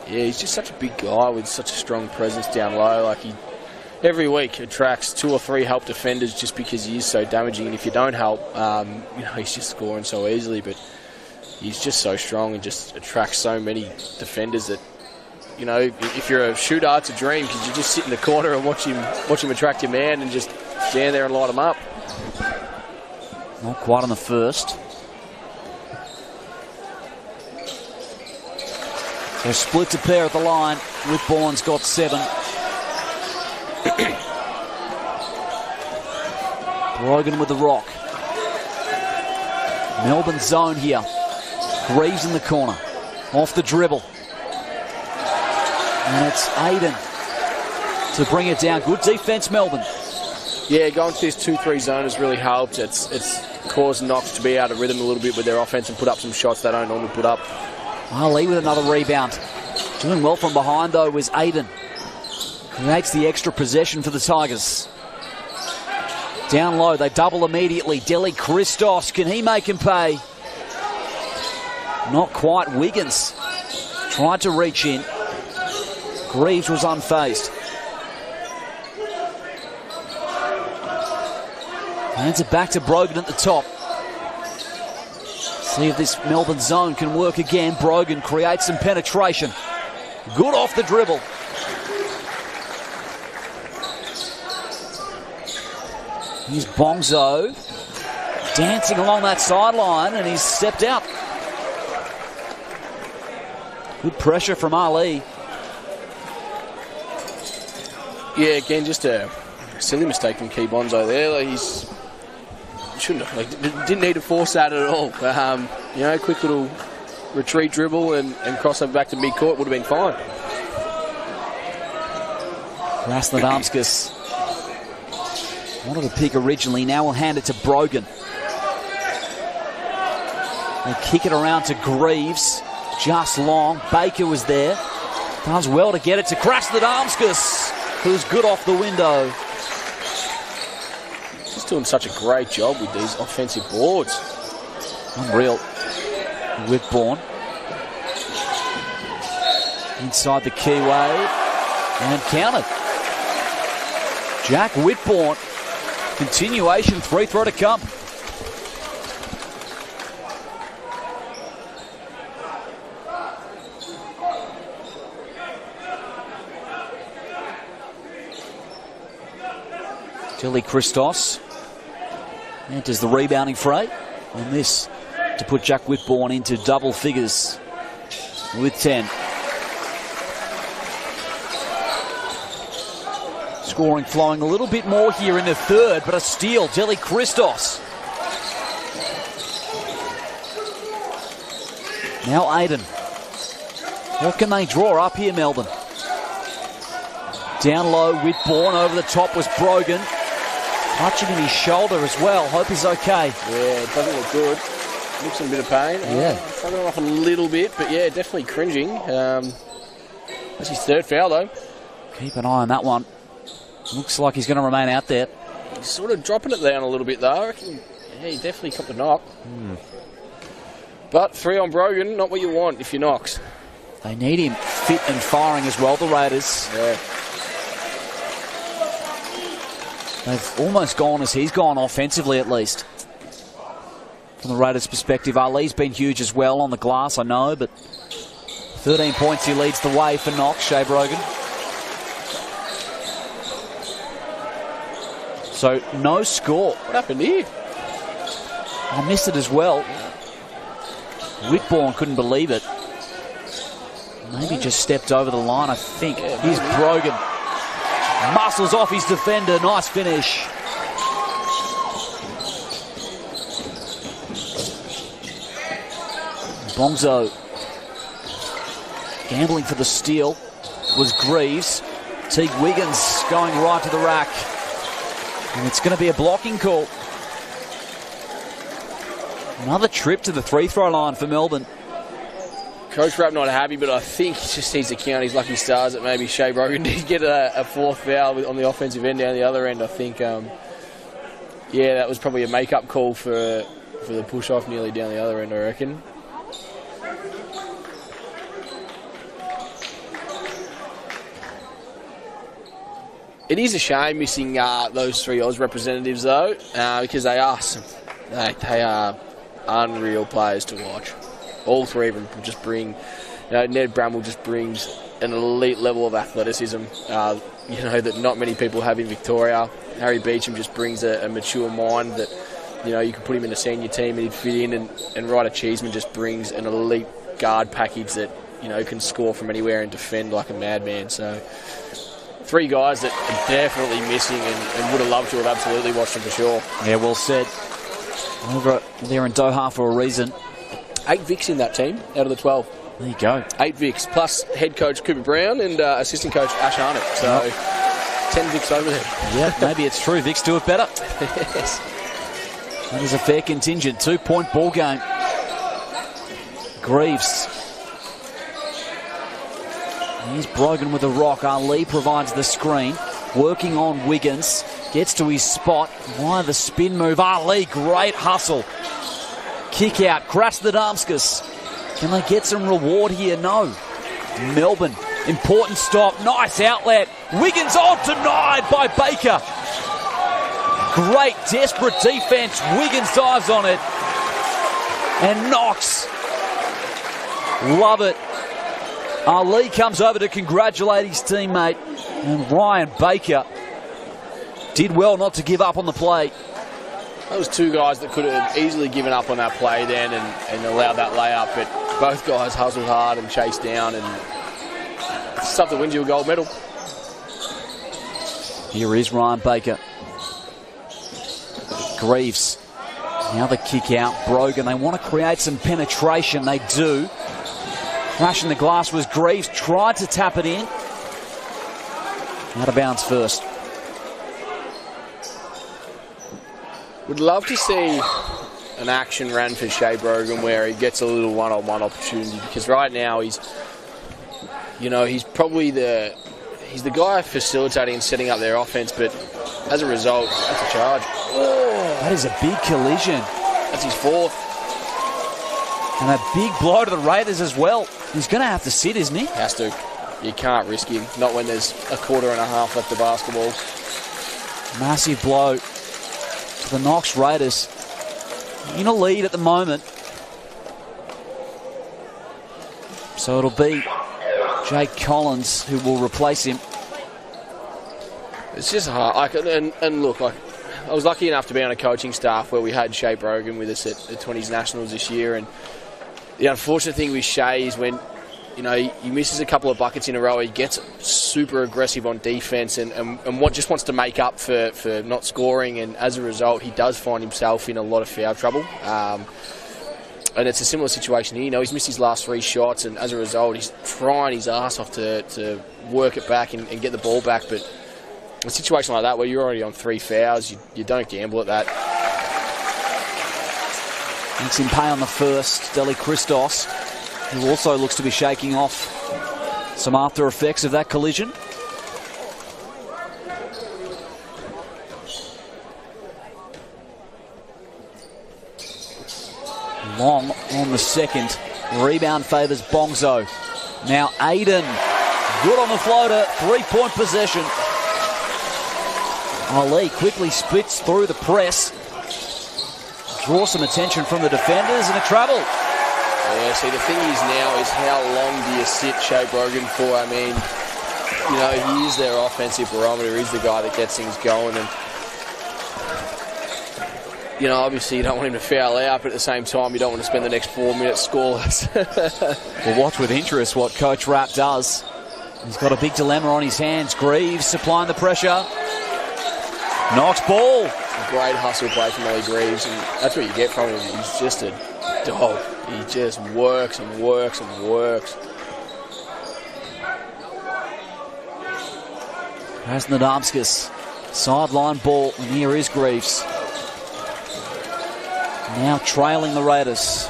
Yeah, he's just such a big guy with such a strong presence down low. Like, he every week attracts 2 or 3 help defenders just because he is so damaging. And if you don't help, he's just scoring so easily. But he's just so strong and just attracts so many defenders that, if you're a shooter, it's a dream, because you just sit in the corner and watch him attract your man and just stand there and light him up. Not quite on the first. So splits a pair at the line. Whitbourne's got 7. Brogan with the rock. Melbourne zone here. Greaves in the corner. Off the dribble. And it's Aiden to bring it down. Good defense, Melbourne. Yeah, going to this 2-3 zone has really helped. It's caused Knox to be out of rhythm a little bit with their offense and put up some shots they don't normally put up. Ali with another rebound. Doing well from behind, though, was Aiden. Creates the extra possession for the Tigers. Down low, they double immediately. Deli Christos, can he make him pay? Not quite. Wiggins tried to reach in. Greaves was unfazed. Hands it back to Brogan at the top. See if this Melbourne zone can work again. Brogan creates some penetration. Good off the dribble. Here's Bongzo dancing along that sideline, and he's stepped out. Good pressure from Ali. Yeah, again, just a silly mistake from Key Bonzo there. Didn't need to force that at all. Quick little retreat dribble and crossover back to mid-court would have been fine. Krasnodamskis Wanted to pick originally, now we'll hand it to Brogan. They kick it around to Greaves, just long. Baker was there. Does well to get it to Krasnodar, who's good off the window. He's doing such a great job with these offensive boards. Unreal. Whitbourne. Inside the keyway. And counted. Jack Whitbourne. Continuation, free throw to come. Tilly Christos enters the rebounding fray on this to put Jack Whitbourne into double figures with 10. Scoring flowing a little bit more here in the third, but a steal, Tilly Christos. Now Aiden. What can they draw up here, Melbourne? Down low, Whitbourne. Over the top was Brogan. Touching in his shoulder as well. Hope he's okay. Yeah, it doesn't look good. Looks in a bit of pain. Yeah. Struggling off a little bit, but yeah, definitely cringing. That's his third foul, though. Keep an eye on that one. Looks like he's going to remain out there. He's sort of dropping it down a little bit, though. I reckon, yeah, he definitely copped a knock. But 3 on Brogan, not what you want if you're Knox. They need him fit and firing as well, the Raiders. Yeah. They've almost gone as he's gone offensively, at least. From the Raiders' perspective, Ali's been huge as well on the glass, I know, but 13 points he leads the way for Knox, Shea Brogan. So, no score. What happened here? I missed it as well. Whitbourne couldn't believe it. Maybe just stepped over the line, I think. Here's Brogan. Muscles off his defender. Nice finish. Bongzo. Gambling for the steal was Greaves. Teague Wiggins going right to the rack. And it's going to be a blocking call. Another trip to the free-throw line for Melbourne. Coach Rapp not happy, but I think he just needs to count his lucky stars that maybe Shea Brogan did get a fourth foul on the offensive end down the other end. I think, yeah, that was probably a make-up call for the push-off nearly down the other end, I reckon. It is a shame missing those 3 Oz representatives, though, because they are unreal players to watch. All 3 of them just bring, Ned Bramwell just brings an elite level of athleticism, that not many people have in Victoria. Harry Beecham just brings a mature mind that, you could put him in a senior team and he'd fit in, and Ryder Cheeseman just brings an elite guard package that, can score from anywhere and defend like a madman. So 3 guys that are definitely missing and would have loved to have absolutely watched them for sure. Yeah, well said. Over there in Doha for a reason. 8 Vicks in that team out of the 12. There you go. 8 Vicks, plus head coach Cooper Brown and assistant coach Ash Arnott. So 10 Vicks over there. Yeah, maybe it's true. Vicks do it better. Yes. That is a fair contingent. 2-point ball game. Greaves. Here's Brogan with a rock. Ali provides the screen. Working on Wiggins. Gets to his spot. Why the spin move? Ali, great hustle. Kick out, Krasnodar. Can they get some reward here? No. Melbourne, important stop. Nice outlet. Wiggins denied by Baker. Great, desperate defense. Wiggins dives on it. And Knox. Love it. Ali comes over to congratulate his teammate. And Ryan Baker did well not to give up on the play. Those 2 guys that could have easily given up on that play then and allowed that layup, but both guys hustled hard and chased down, and it's stuff that wins you a gold medal. Here is Ryan Baker. Greaves. Now the kick out. Brogan. They want to create some penetration. They do. Crashing the glass was Greaves. Tried to tap it in. Out of bounds first. Would love to see an action run for Shea Brogan where he gets a little one-on-one opportunity, because right now he's probably the guy facilitating and setting up their offense, but as a result, that's a charge. Oh, that is a big collision. That's his fourth. And a big blow to the Raiders as well. He's going to have to sit, isn't he? Has to. You can't risk him. Not when there's a quarter and a half left of basketball. Massive blow to the Knox Raiders. In a lead at the moment. So it'll be Jake Collins who will replace him. It's just hard. And look, I was lucky enough to be on a coaching staff where we had Shea Brogan with us at the 20s Nationals this year, and the unfortunate thing with Shea is when he misses a couple of buckets in a row, he gets super aggressive on defence and just wants to make up for not scoring, and as a result he does find himself in a lot of foul trouble. And it's a similar situation here. He's missed his last 3 shots, and as a result he's trying his ass off to work it back and get the ball back, but a situation like that where you're already on 3 fouls, you don't gamble at that. Makes him pay on the first. Deli Christos, who also looks to be shaking off some after effects of that collision. Long on the second. Rebound favours Bongzo. Now Aiden. Good on the floater. 3-point possession. Ali quickly splits through the press. Draw some attention from the defenders and a travel. Yeah, see, the thing is now is how long do you sit Shea Brogan for? I mean, he is their offensive barometer. He's the guy that gets things going. And, obviously you don't want him to foul out, but at the same time you don't want to spend the next 4 minutes scoreless. We'll watch with interest what Coach Rapp does. He's got a big dilemma on his hands. Greaves supplying the pressure. Knox ball. Great hustle play from Ollie Greaves, and that's what you get from him. He's just a dog. He just works and works and works. Krasnodemskis, sideline ball, and here is Greaves. Now trailing the Raiders.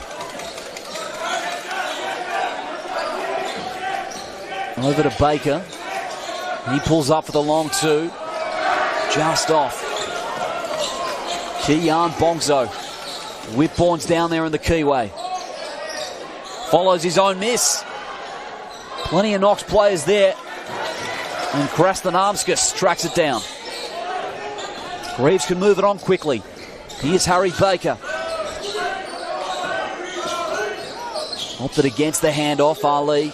Over to Baker. He pulls up for the long 2. Just off. Keyan Bongzo. Whitbourne's down there in the keyway. Follows his own miss. Plenty of Knox players there. And Krasnodemskis tracks it down. Greaves can move it on quickly. Here's Harry Baker. Opted against the handoff. Ali.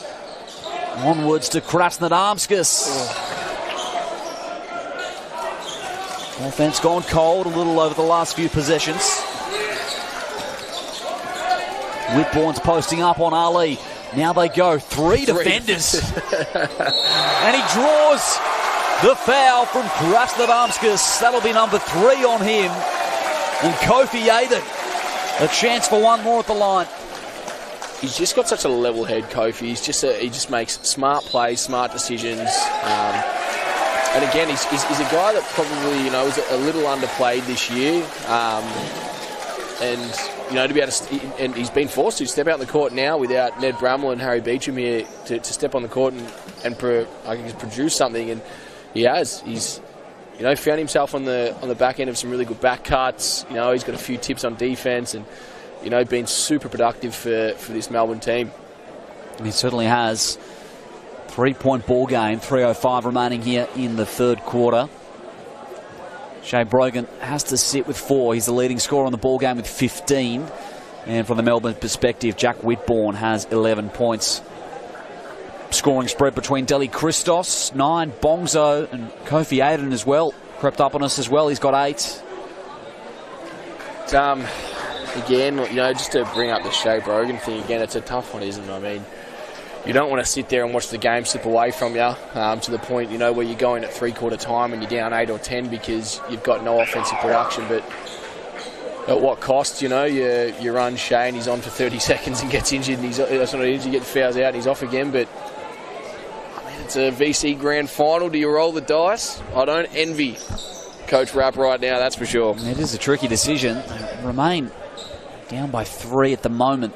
Onwards to Krasnodemskis. Offense gone cold a little over the last few possessions. Whitbourne's posting up on Ali. Now they go. Three defenders. And he draws the foul from Krasnodemskis. That'll be number 3 on him. And Kofi Aiden, a chance for one more at the line. He's just got such a level head, Kofi. He just makes smart plays, smart decisions. And again, he's a guy that probably is a little underplayed this year, and to be able to, and he's been forced to step out on the court now without Ned Bramwell and Harry Beecham here to step on the court and produce something, and he has. He's found himself on the back end of some really good back cuts. He's got a few tips on defense, and been super productive for this Melbourne team. He certainly has. 3-point ball game, 3:05 remaining here in the third quarter. Shea Brogan has to sit with 4. He's the leading scorer on the ball game with 15. And from the Melbourne perspective, Jack Whitbourne has 11 points. Scoring spread between Deli Christos, 9, Bongzo, and Kofi Aiden as well. Crept up on us as well. He's got 8. Again, just to bring up the Shea Brogan thing again, it's a tough one, isn't it? I mean, you don't want to sit there and watch the game slip away from you to the point, where you're going at 3-quarter time and you're down 8 or 10 because you've got no offensive production. But at what cost? You run Shea and he's on for 30 seconds and gets injured, and that's not injured, he gets fouls out and he's off again. But I mean, it's a VC Grand Final. Do you roll the dice? I don't envy Coach Rapp right now, that's for sure. It is a tricky decision. They remain down by 3 at the moment.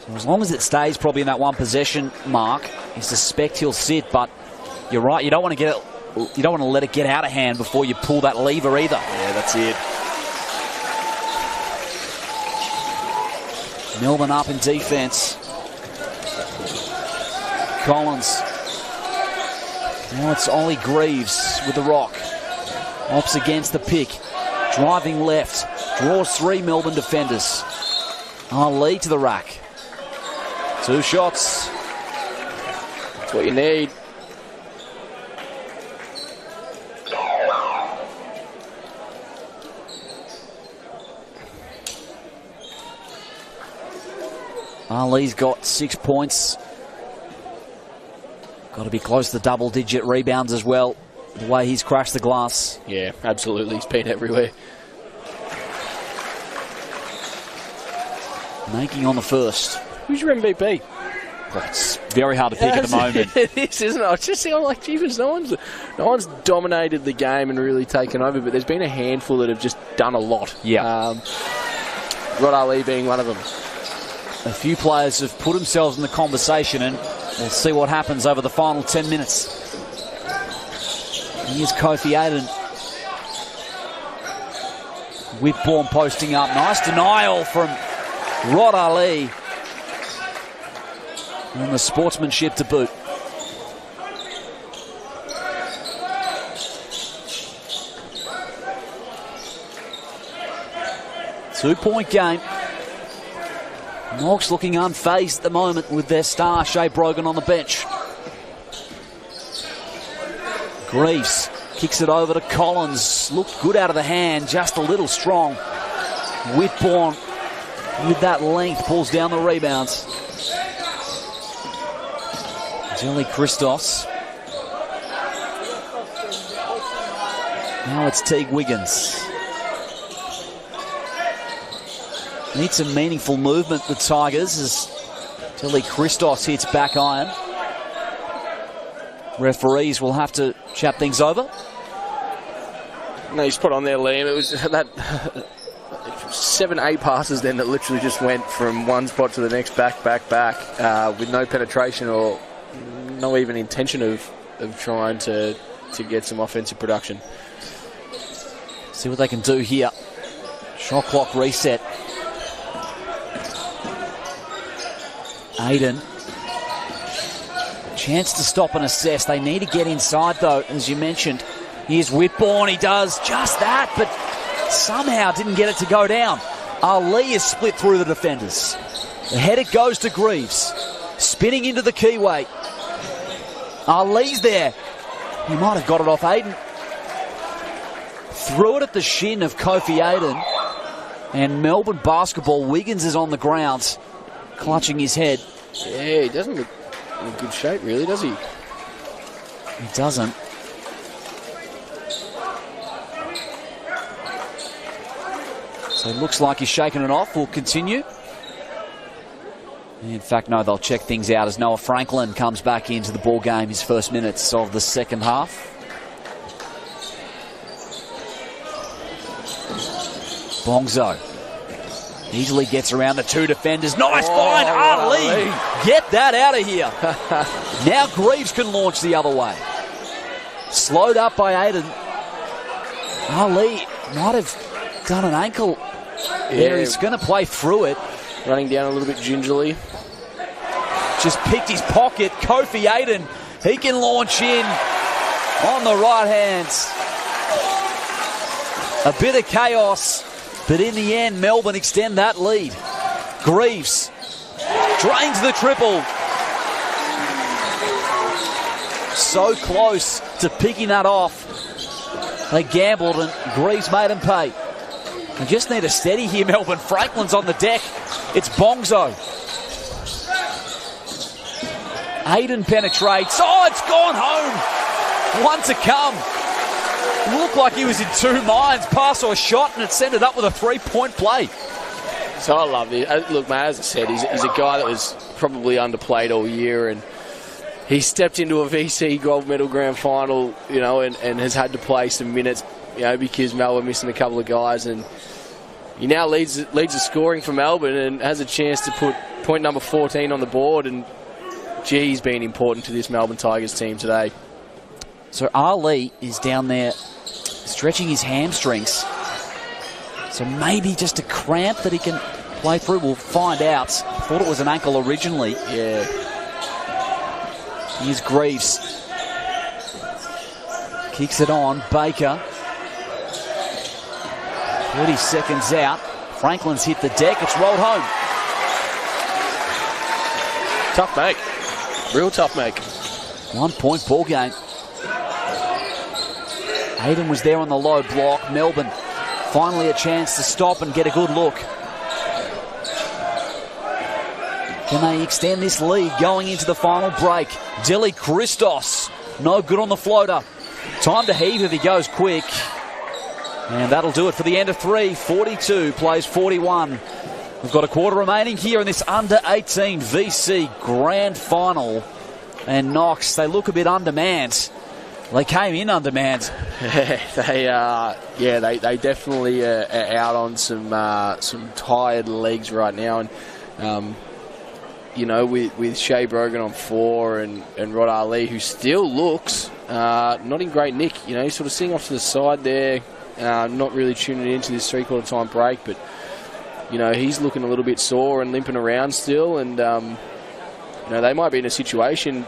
So as long as it stays probably in that 1 possession mark, you suspect he'll sit, but you're right, you don't want to let it get out of hand before you pull that lever either. Yeah, that's it. Melbourne up in defence. Collins. Now it's Ollie Greaves with the rock. Opts against the pick. Driving left. Draws 3 Melbourne defenders. Ali to the rack. 2 shots. That's what you need. Ali's got 6 points. Got to be close to double-digit rebounds as well, the way he's crashed the glass. Yeah, absolutely. He's been everywhere. Making on the first. Who's your MVP? Oh, it's very hard to pick at the moment. It is, isn't it? I just see, I'm like, Jesus, no one's dominated the game and really taken over, but there's been a handful that have just done a lot. Yeah. Rod Ali being one of them. A few players have put themselves in the conversation, and we'll see what happens over the final 10 minutes. Here's Kofi Aiden. Whitbourne posting up. Nice denial from Rod Ali. And the sportsmanship to boot. Two-point game. Knox looking unfazed at the moment with their star, Shea Brogan, on the bench. Greaves kicks it over to Collins. Looked good out of the hand, just a little strong. Whitbourne with that length pulls down the rebounds. Jelly Christos. Now it's Teague Wiggins. Need some meaningful movement, the Tigers, as Jelly Christos hits back iron. Referees will have to chat things over. No, he's put on there, Liam. It was that 7-8 passes then that literally just went from one spot to the next, back, with no penetration or no even intention of trying to get some offensive production. See what they can do here. Shot clock reset. Aiden. Chance to stop and assess. They need to get inside, though, as you mentioned. Here's Whitbourne. He does just that, but somehow didn't get it to go down. Ali is split through the defenders. The header goes to Greaves. Spinning into the keyway. Ali's there. He might have got it off Aiden. Threw it at the shin of Kofi Aiden. And Melbourne basketball. Wiggins is on the ground, clutching his head. Yeah, he doesn't look in good shape, really, does he? He doesn't. So it looks like he's shaking it off. We'll continue. In fact, no, they'll check things out as Noah Franklin comes back into the ball game, his first minutes of the second half. Bongzo easily gets around the 2 defenders. Nice find, Ali. Get that out of here. Now Greaves can launch the other way. Slowed up by Aiden. Ali might have done an ankle. Yeah, he's going to play through it. Running down a little bit gingerly. Just picked his pocket. Kofi Aiden, he can launch in on the right hands. A bit of chaos. But in the end, Melbourne extend that lead. Greaves drains the triple. So close to picking that off. They gambled and Greaves made him pay. They just need a steady here, Melbourne. Franklin's on the deck. It's Bongzo. Aiden penetrates. Oh, it's gone home. One to come. It looked like he was in 2 minds. Pass or shot, and it sent it up with a 3-point play. So I love it. Look, mate, as I said, he's a guy that was probably underplayed all year, and he stepped into a VC gold medal grand final, you know, and has had to play some minutes, you know, because Melbourne missing a couple of guys, and he now leads the scoring for Melbourne and has a chance to put point number 14 on the board, and gee, he's been important to this Melbourne Tigers team today. So Ali is down there stretching his hamstrings. So maybe just a cramp that he can play through. We'll find out. I thought it was an ankle originally. Yeah. Here's Greaves. Kicks it on. Baker. 30 seconds out. Franklin's hit the deck. It's rolled home. Tough make. Real tough make. 1 point ball game. Hayden was there on the low block. Melbourne finally a chance to stop and get a good look. Can they extend this lead going into the final break? Dilly Christos, no good on the floater. Time to heave if he goes quick. And that'll do it for the end of 3. 42 plays 41. We've got a quarter remaining here in this under-18 VC Grand Final. And Knox, they look a bit undermanned. They came in undermanned. They definitely are out on some tired legs right now. And you know, with Shea Brogan on 4 and Rod Ali, who still looks not in great nick. You know, he's sort of sitting off to the side there, not really tuning into this three-quarter time break. But you know, he's looking a little bit sore and limping around still. And you know, they might be in a situation,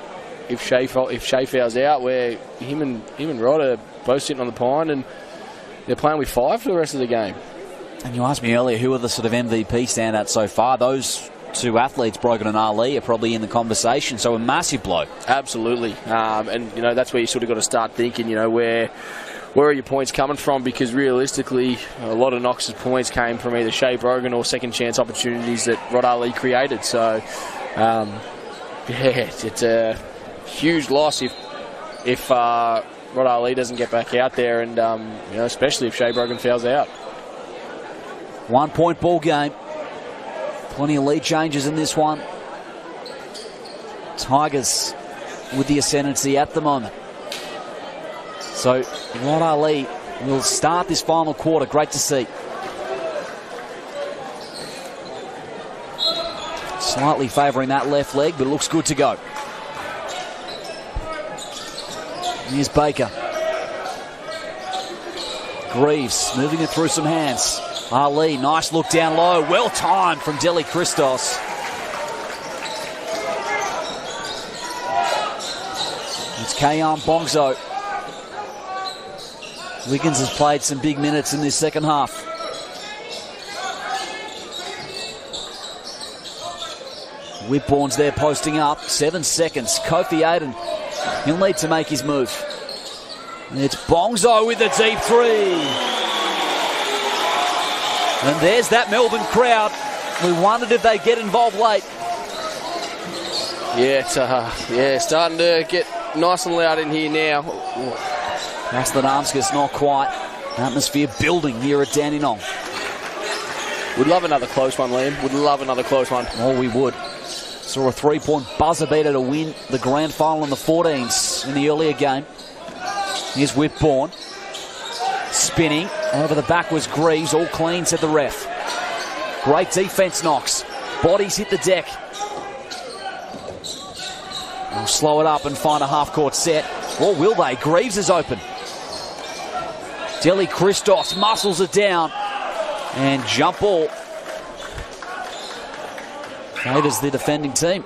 if Shea fouls out, where him and Rod are both sitting on the pine and they're playing with 5 for the rest of the game. And you asked me earlier, who are the sort of MVP standouts so far? Those two athletes, Brogan and Ali, are probably in the conversation. So a massive blow. Absolutely. And you know, that's where you sort of got to start thinking, you know, where are your points coming from? Because realistically, a lot of Knox's points came from either Shea Brogan or second chance opportunities that Rod Ali created. So it's a huge loss if Rod Ali doesn't get back out there, and you know, especially if Shea Brogan fouls out. 1 point ball game. Plenty of lead changes in this one. Tigers with the ascendancy at the moment. So Rod Ali will start this final quarter. Great to see. Slightly favouring that left leg, but it looks good to go. Here's Baker. Greaves moving it through some hands. Ali, nice look down low. Well timed from Deli Christos. It's Kayan Bongso. Wiggins has played some big minutes in this second half. Whitbourne's there posting up. 7 seconds. Kofi Aiden, he'll need to make his move. And it's Bongso with the deep 3. And there's that Melbourne crowd. We wondered if they'd get involved late. Yeah, it's starting to get nice and loud in here now. Aslan Armscus not quite. Atmosphere building here at Dandenong. Would love another close one, Liam. Would love another close one. Oh, we would. Saw a 3-point buzzer beater to win the grand final in the 14s in the earlier game. Here's Whitbourne. Spinning. Over the back was Greaves. All clean, said the ref. Great defense, Knox. Bodies hit the deck. They'll slow it up and find a half-court set. Or will they? Greaves is open. Deli Christos muscles it down. And jump ball. Favours the defending team.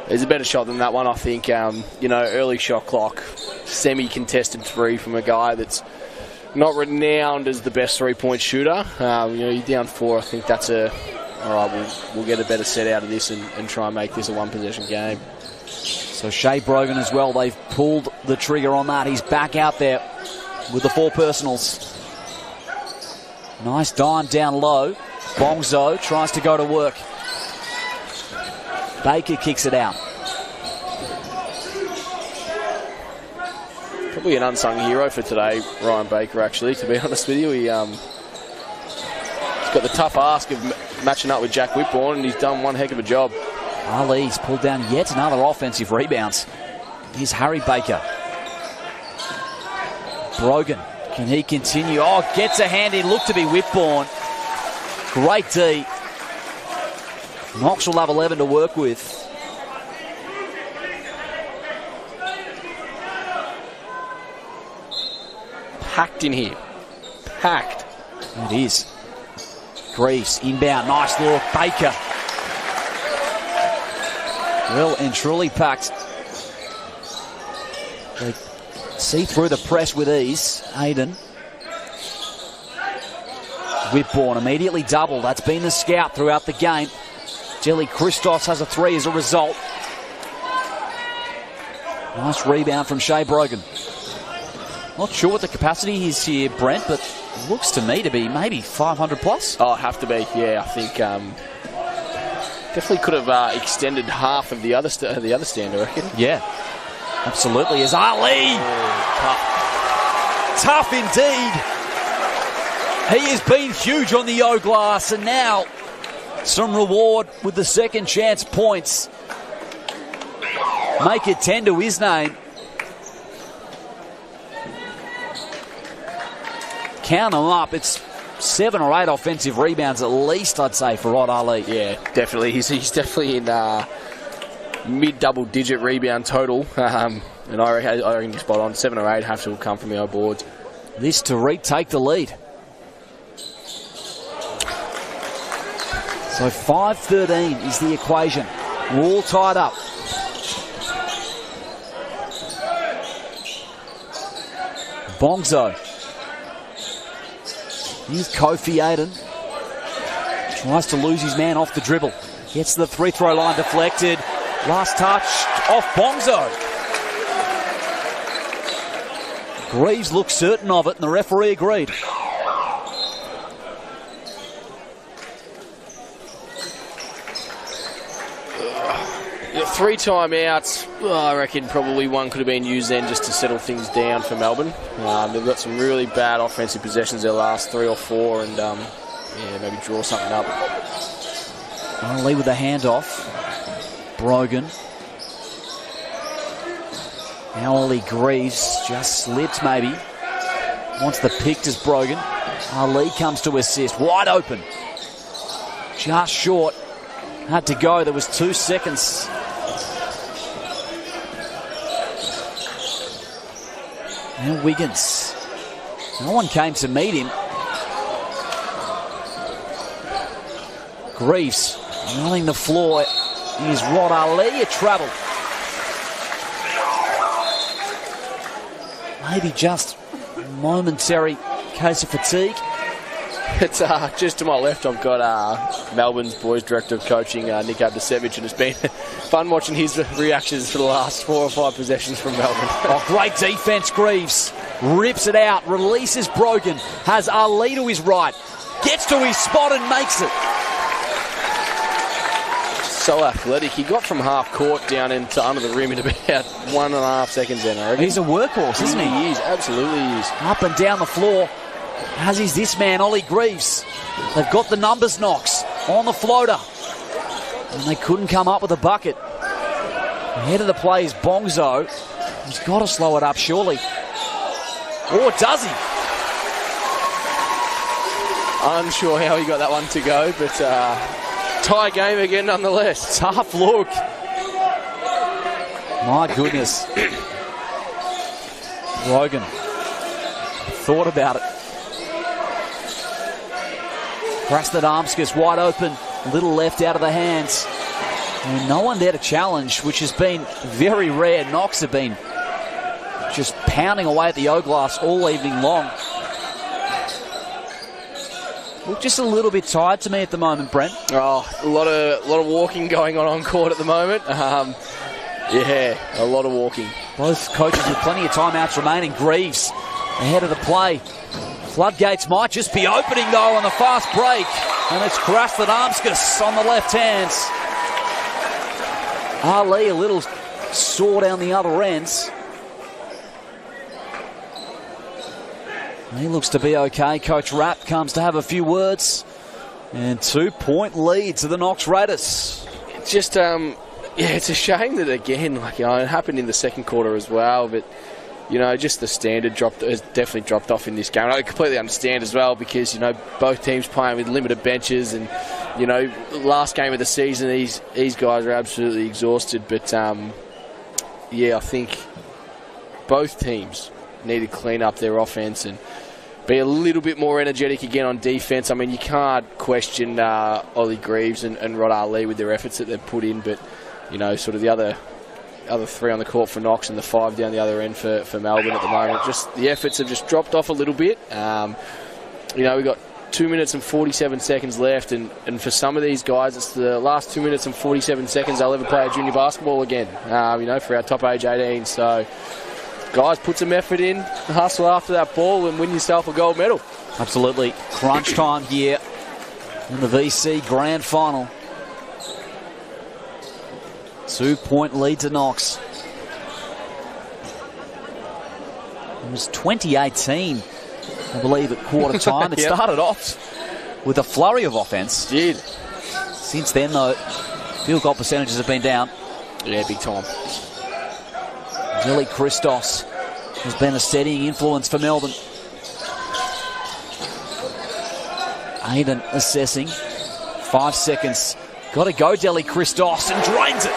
There's a better shot than that one, I think. You know, early shot clock. Semi-contested 3 from a guy that's not renowned as the best three-point shooter. You know, you're down 4. I think that's all right, we'll get a better set out of this and try and make this a one-possession game. So Shea Brogan as well. They've pulled the trigger on that. He's back out there with the 4 personals. Nice dime down low. Bongso tries to go to work. Baker kicks it out. Probably an unsung hero for today, Ryan Baker, actually, to be honest with you. He's got the tough ask of matching up with Jack Whitbourne, and he's done one heck of a job. Ali's pulled down yet another offensive rebound. Here's Harry Baker. Brogan, can he continue? Oh, gets a hand in, looked to be Whitbourne. Great D. Knox will have 11 to work with. Packed in here. Packed. It is. Greaves, inbound, nice look. Baker. Well and truly packed. They see through the press with ease. Aiden. Whitbourne immediately doubled. That's been the scout throughout the game. Jelly Christos has a 3 as a result. Nice rebound from Shea Brogan. Not sure what the capacity is here, Brent, but looks to me to be maybe 500 plus. Oh, have to be. Yeah, I think definitely could have extended half of the other stand, I reckon. Yeah, absolutely. As Ali. Tough indeed. He has been huge on the O-glass, and now some reward with the second chance points. Make it 10 to his name. Count them up. It's 7 or 8 offensive rebounds at least, I'd say, for Rod Ali. Yeah, definitely. He's definitely in mid-double-digit rebound total. And I reckon he's spot on. 7 or 8 have to come from our boards. This to retake the lead. So 5-13 is the equation. We're all tied up. Bongzo. Here's Kofi Aiden. Tries to lose his man off the dribble. Gets to the free throw line deflected. Last touch off Bongzo. Greaves looked certain of it, and the referee agreed. The 3 timeouts, I reckon probably one could have been used then just to settle things down for Melbourne. They've got some really bad offensive possessions their last 3 or 4, and yeah, maybe draw something up. Ali with the handoff. Brogan. Now Ali Greaves just slipped maybe. Wants the pick to Brogan. Ali comes to assist. Wide open. Just short. Had to go. There was 2 seconds. Now Wiggins. No one came to meet him. Greaves running the floor. Here's Rod Ali. A travel. Maybe just a momentary case of fatigue. It's just to my left. I've got Melbourne's boys director of coaching, Nick Abdasevich, and it's been fun watching his reactions for the last 4 or 5 possessions from Melbourne. Oh, great defense, Greaves. Rips it out, releases Brogan, has Ali to his right, gets to his spot and makes it. So athletic. He got from half court down into under the rim in about 1.5 seconds then, I reckon. He's a workhorse, isn't he? He is, absolutely he is. Up and down the floor. As is this man, Ollie Greaves. They've got the numbers, Knox, on the floater. And they couldn't come up with a bucket. Ahead of the play is Bongzo. He's got to slow it up, surely. Or does he? Unsure how he got that one to go, but tie game again nonetheless. Tough look. My goodness. Logan thought about it. Krasnodar wide open. Little left out of the hands. And no one there to challenge, which has been very rare. Knox have been just pounding away at the O-glass all evening long. Look just a little bit tired to me at the moment, Brent. Oh, a lot of walking going on court at the moment. Yeah, a lot of walking. Both coaches with plenty of timeouts remaining. Greaves ahead of the play. Floodgates might just be opening, though, on the fast break. And it's Krasnodar on the left hand. Ali a little sore down the other ends. He looks to be okay. Coach Rapp comes to have a few words. And 2-point lead to the Knox Raiders. Just, yeah, it's a shame that, again, like, it happened in the second quarter as well, but, just the standard has definitely dropped off in this game. I completely understand as well because, both teams playing with limited benches and, last game of the season, these guys are absolutely exhausted, but, yeah, I think both teams need to clean up their offense and be a little bit more energetic again on defense. I mean, you can't question Ollie Greaves and Rod Ali with their efforts that they've put in, but, sort of the other three on the court for Knox and the 5 down the other end for Melbourne at the moment. Just the efforts have just dropped off a little bit. We've got 2 minutes and 47 seconds left, and for some of these guys, it's the last 2 minutes and 47 seconds they'll ever play a junior basketball again, for our top age 18. So, guys, put some effort in, hustle after that ball, and win yourself a gold medal. Absolutely. Crunch time here in the VC Grand Final. 2-point lead to Knox. It was 2018, I believe, at quarter time. It started off with a flurry of offense. Did. Since then, though, field goal percentages have been down. Yeah, big time. Delhi Christos has been a steadying influence for Melbourne. Aiden assessing. 5 seconds. Got to go, Delhi Christos, and drains it.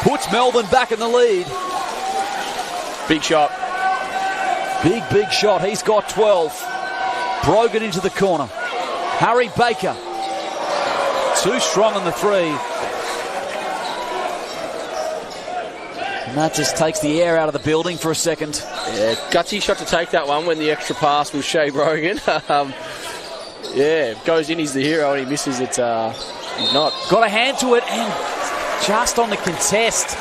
Puts Melbourne back in the lead. Big shot. Big shot. He's got 12. Brogan into the corner. Harry Baker. Too strong on the 3. And that just takes the air out of the building for a second. Yeah, gutsy shot to take that one when the extra pass was Shea Brogan. Yeah, goes in, he's the hero, and he misses it. He's not. Got a hand to it, and just on the contest,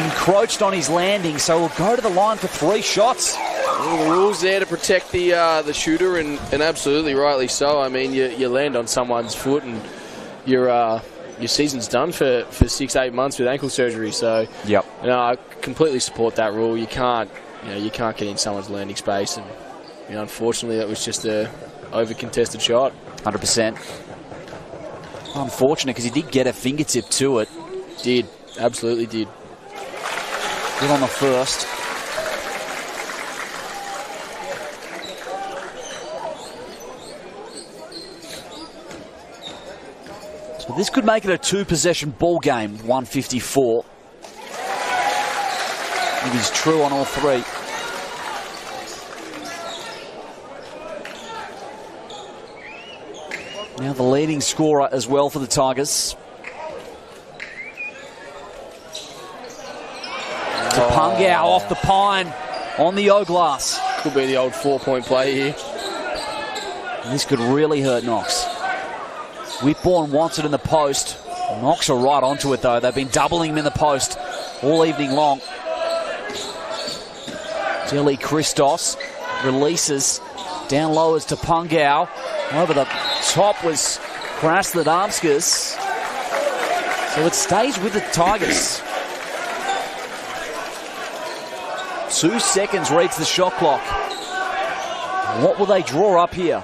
encroached on his landing, so we'll go to the line for 3 shots. Well, the rules there to protect the shooter, and absolutely rightly so. I mean, you land on someone's foot, and your season's done for 6-8 months with ankle surgery. So, yep. I completely support that rule. You can't get in someone's landing space, and unfortunately, that was just a over-contested shot. 100%. Unfortunate, because he did get a fingertip to it. Did. Absolutely did. Good on the first. So this could make it a 2-possession ball game, 154. If he's true on all 3. Now the leading scorer as well for the Tigers. Pungao off the pine on the O-glass. Could be the old 4-point play here. And this could really hurt Knox. Whitbourne wants it in the post. Knox are right onto it, though. They've been doubling him in the post all evening long. Delhi Christos releases. Down low is to Pungao. Over the top was Krasnodar. So it stays with the Tigers. 2 seconds reads the shot clock. What will they draw up here?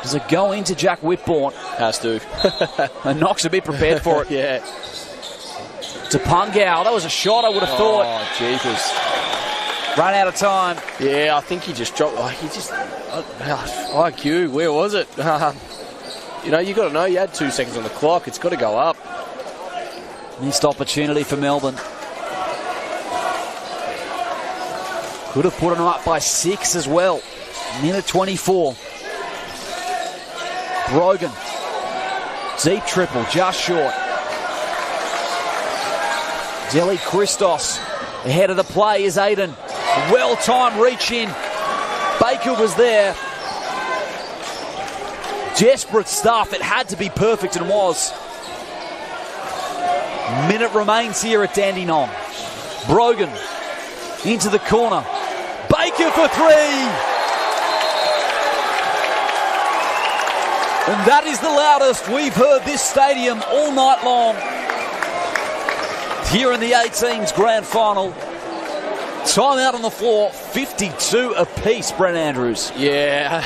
Does it go into Jack Whitbourne? Has to. And Knox a bit prepared for it. Yeah. To Pungao. That was a shot, I would have thought. Oh, jeepers. Run out of time. Yeah, I think he just dropped. IQ, where was it? You got to know you had 2 seconds on the clock. It's got to go up. Missed opportunity for Melbourne. Could have put them up by 6 as well. Minute 24. Brogan. Deep triple, just short. Delhi Christos. Ahead of the play is Aiden. Well-timed reach in. Baker was there. Desperate stuff. It had to be perfect, and was. Minute remains here at Dandenong. Brogan into the corner. Baker for 3. And that is the loudest we've heard this stadium all night long. Here in the 18's grand final. Time out on the floor, 52 apiece, Brent Andrews. Yeah,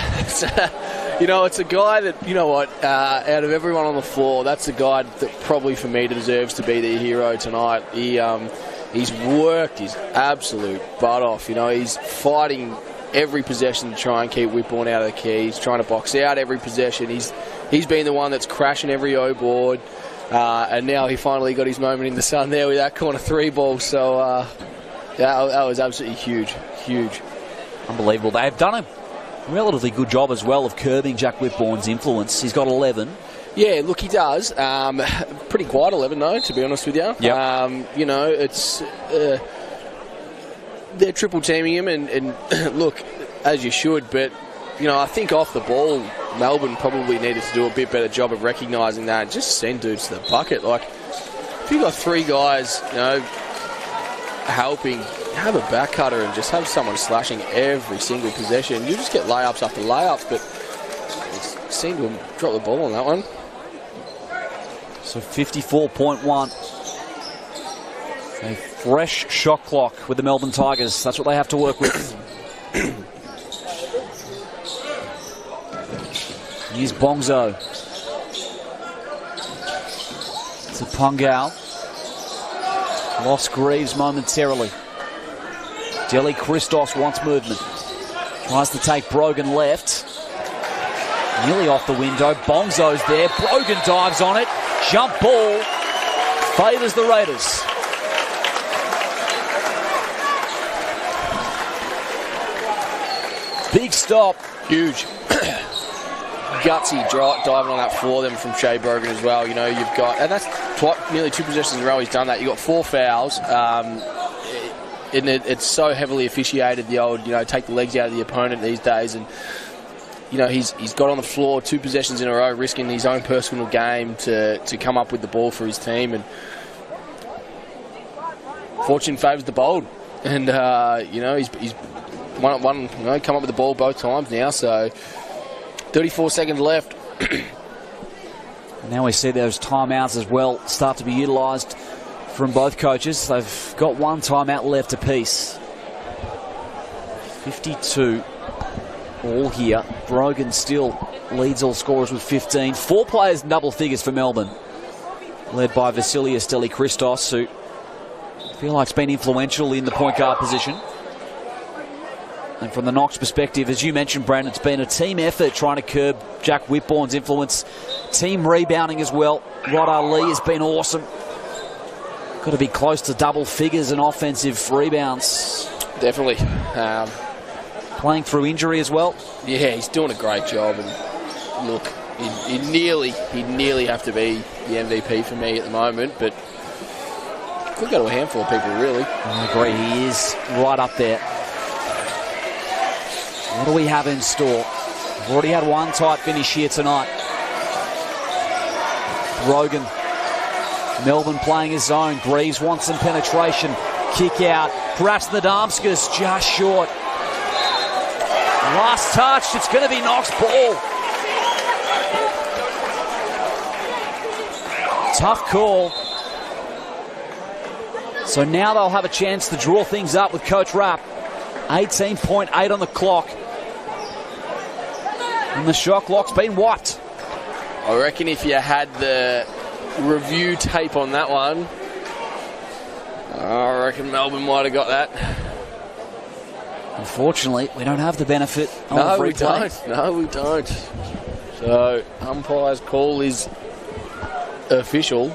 You know, it's a guy that, you know what, out of everyone on the floor, that's the guy that probably for me deserves to be the hero tonight. He's worked his absolute butt off. You know, he's fighting every possession to try and keep Whitbourne out of the key. He's trying to box out every possession. He's been the one that's crashing every O board. And now he finally got his moment in the sun there with that corner 3 ball. So that was absolutely huge. Huge. Unbelievable. They've done a relatively good job as well of curbing Jack Whitbourne's influence. He's got 11. Yeah, look, he does. Pretty quiet 11, though, to be honest with you. Yep. You know, it's they're triple teaming him, and look, as you should, but, you know, I think off the ball, Melbourne probably needed to do a bit better job of recognising that and just send dudes to the bucket. Like, if you've got 3 guys, you know, helping, have a back cutter and just have someone slashing every single possession. You just get layups after layups, but it seemed to have dropped the ball on that one. So 54.1. A fresh shot clock with the Melbourne Tigers. That's what they have to work with. Here's Bongzo. To Pungal. Lost Greaves momentarily. Delhi Christos wants movement. Tries to take Brogan left. Nearly off the window. Bongzo's there. Brogan dives on it. Jump ball. Favours the Raiders. Big stop. Huge. Gutsy diving on that for them from Shea Brogan as well. You know, you've got, and that's nearly 2 possessions in a row he's done that. You've got 4 fouls. And it's so heavily officiated, the old, you know, take the legs out of the opponent these days. And, you know, he's got on the floor 2 possessions in a row, risking his own personal game to come up with the ball for his team. And fortune favours the bold. And, you know, he's one, you know, come up with the ball both times now. So 34 seconds left. Now we see those timeouts as well start to be utilised from both coaches. They've got 1 timeout left apiece. 52 all here. Brogan still leads all scorers with 15. 4 players in double figures for Melbourne, led by Vasilius Delhi Christos, who I feel like's been influential in the point guard position. And from the Knox perspective, as you mentioned, Brandon, it's been a team effort trying to curb Jack Whitbourne's influence. Team rebounding as well. Rod Ali has been awesome. Got to be close to double figures in offensive rebounds. Definitely. Playing through injury as well. Yeah, he's doing a great job. And look, he'd nearly have to be the MVP for me at the moment, but could go to a handful of people, really. I agree. He is right up there. What do we have in store? We've already had 1 tight finish here tonight. Brogan. Melbourne playing his zone. Greaves wants some penetration. Kick out. Perhaps the Darmskis just short. Last touch. It's going to be Knox ball. Tough call. So now they'll have a chance to draw things up with Coach Rapp. 18.8 on the clock. And the shot clock's been wiped. I reckon if you had the review tape on that one, I reckon Melbourne might have got that. Unfortunately, we don't have the benefit of No, free we play. don't. No, we don't. So, umpire's call is official.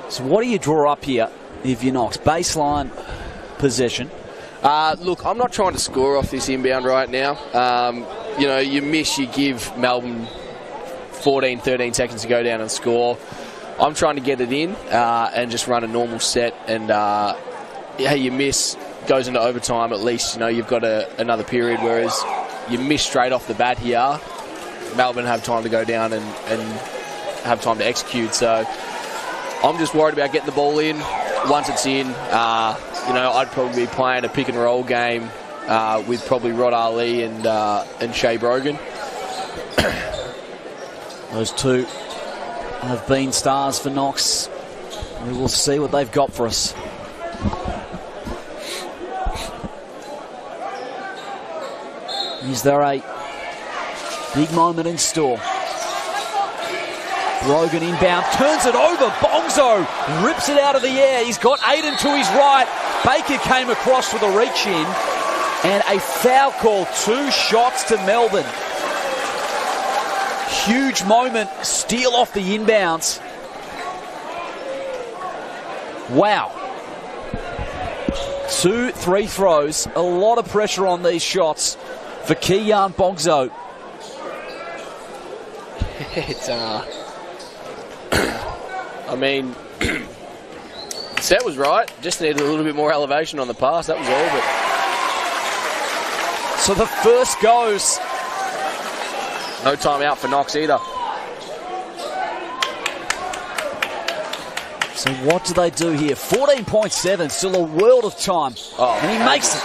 So what do you draw up here if you're Knox? Baseline possession. Look, I'm not trying to score off this inbound right now. You know, you miss, you give Melbourne 14, 13 seconds to go down and score. I'm trying to get it in and just run a normal set. And, yeah, you miss, goes into overtime. At least, you know, you've got another period, whereas you miss straight off the bat here. Melbourne have time to go down and have time to execute. So I'm just worried about getting the ball in. Once it's in, you know, I'd probably be playing a pick and roll game with probably Rod Ali and Shea Brogan. Those two have been stars for Knox. We will see what they've got for us. Is there a Big moment in store. Brogan inbound, turns it over. Bongso rips it out of the air. He's got Aiden to his right. Baker came across with a reach in. And a foul call. 2 shots to Melbourne. Huge moment. Steal off the inbounds. Wow. 2 3 throws. A lot of pressure on these shots for Keeyan Bongso. It's, I mean, set was right. Just needed a little bit more elevation on the pass. That was all. But so the first goes. No timeout for Knox either. So what do they do here? 14.7, still a world of time. Oh, and he makes it.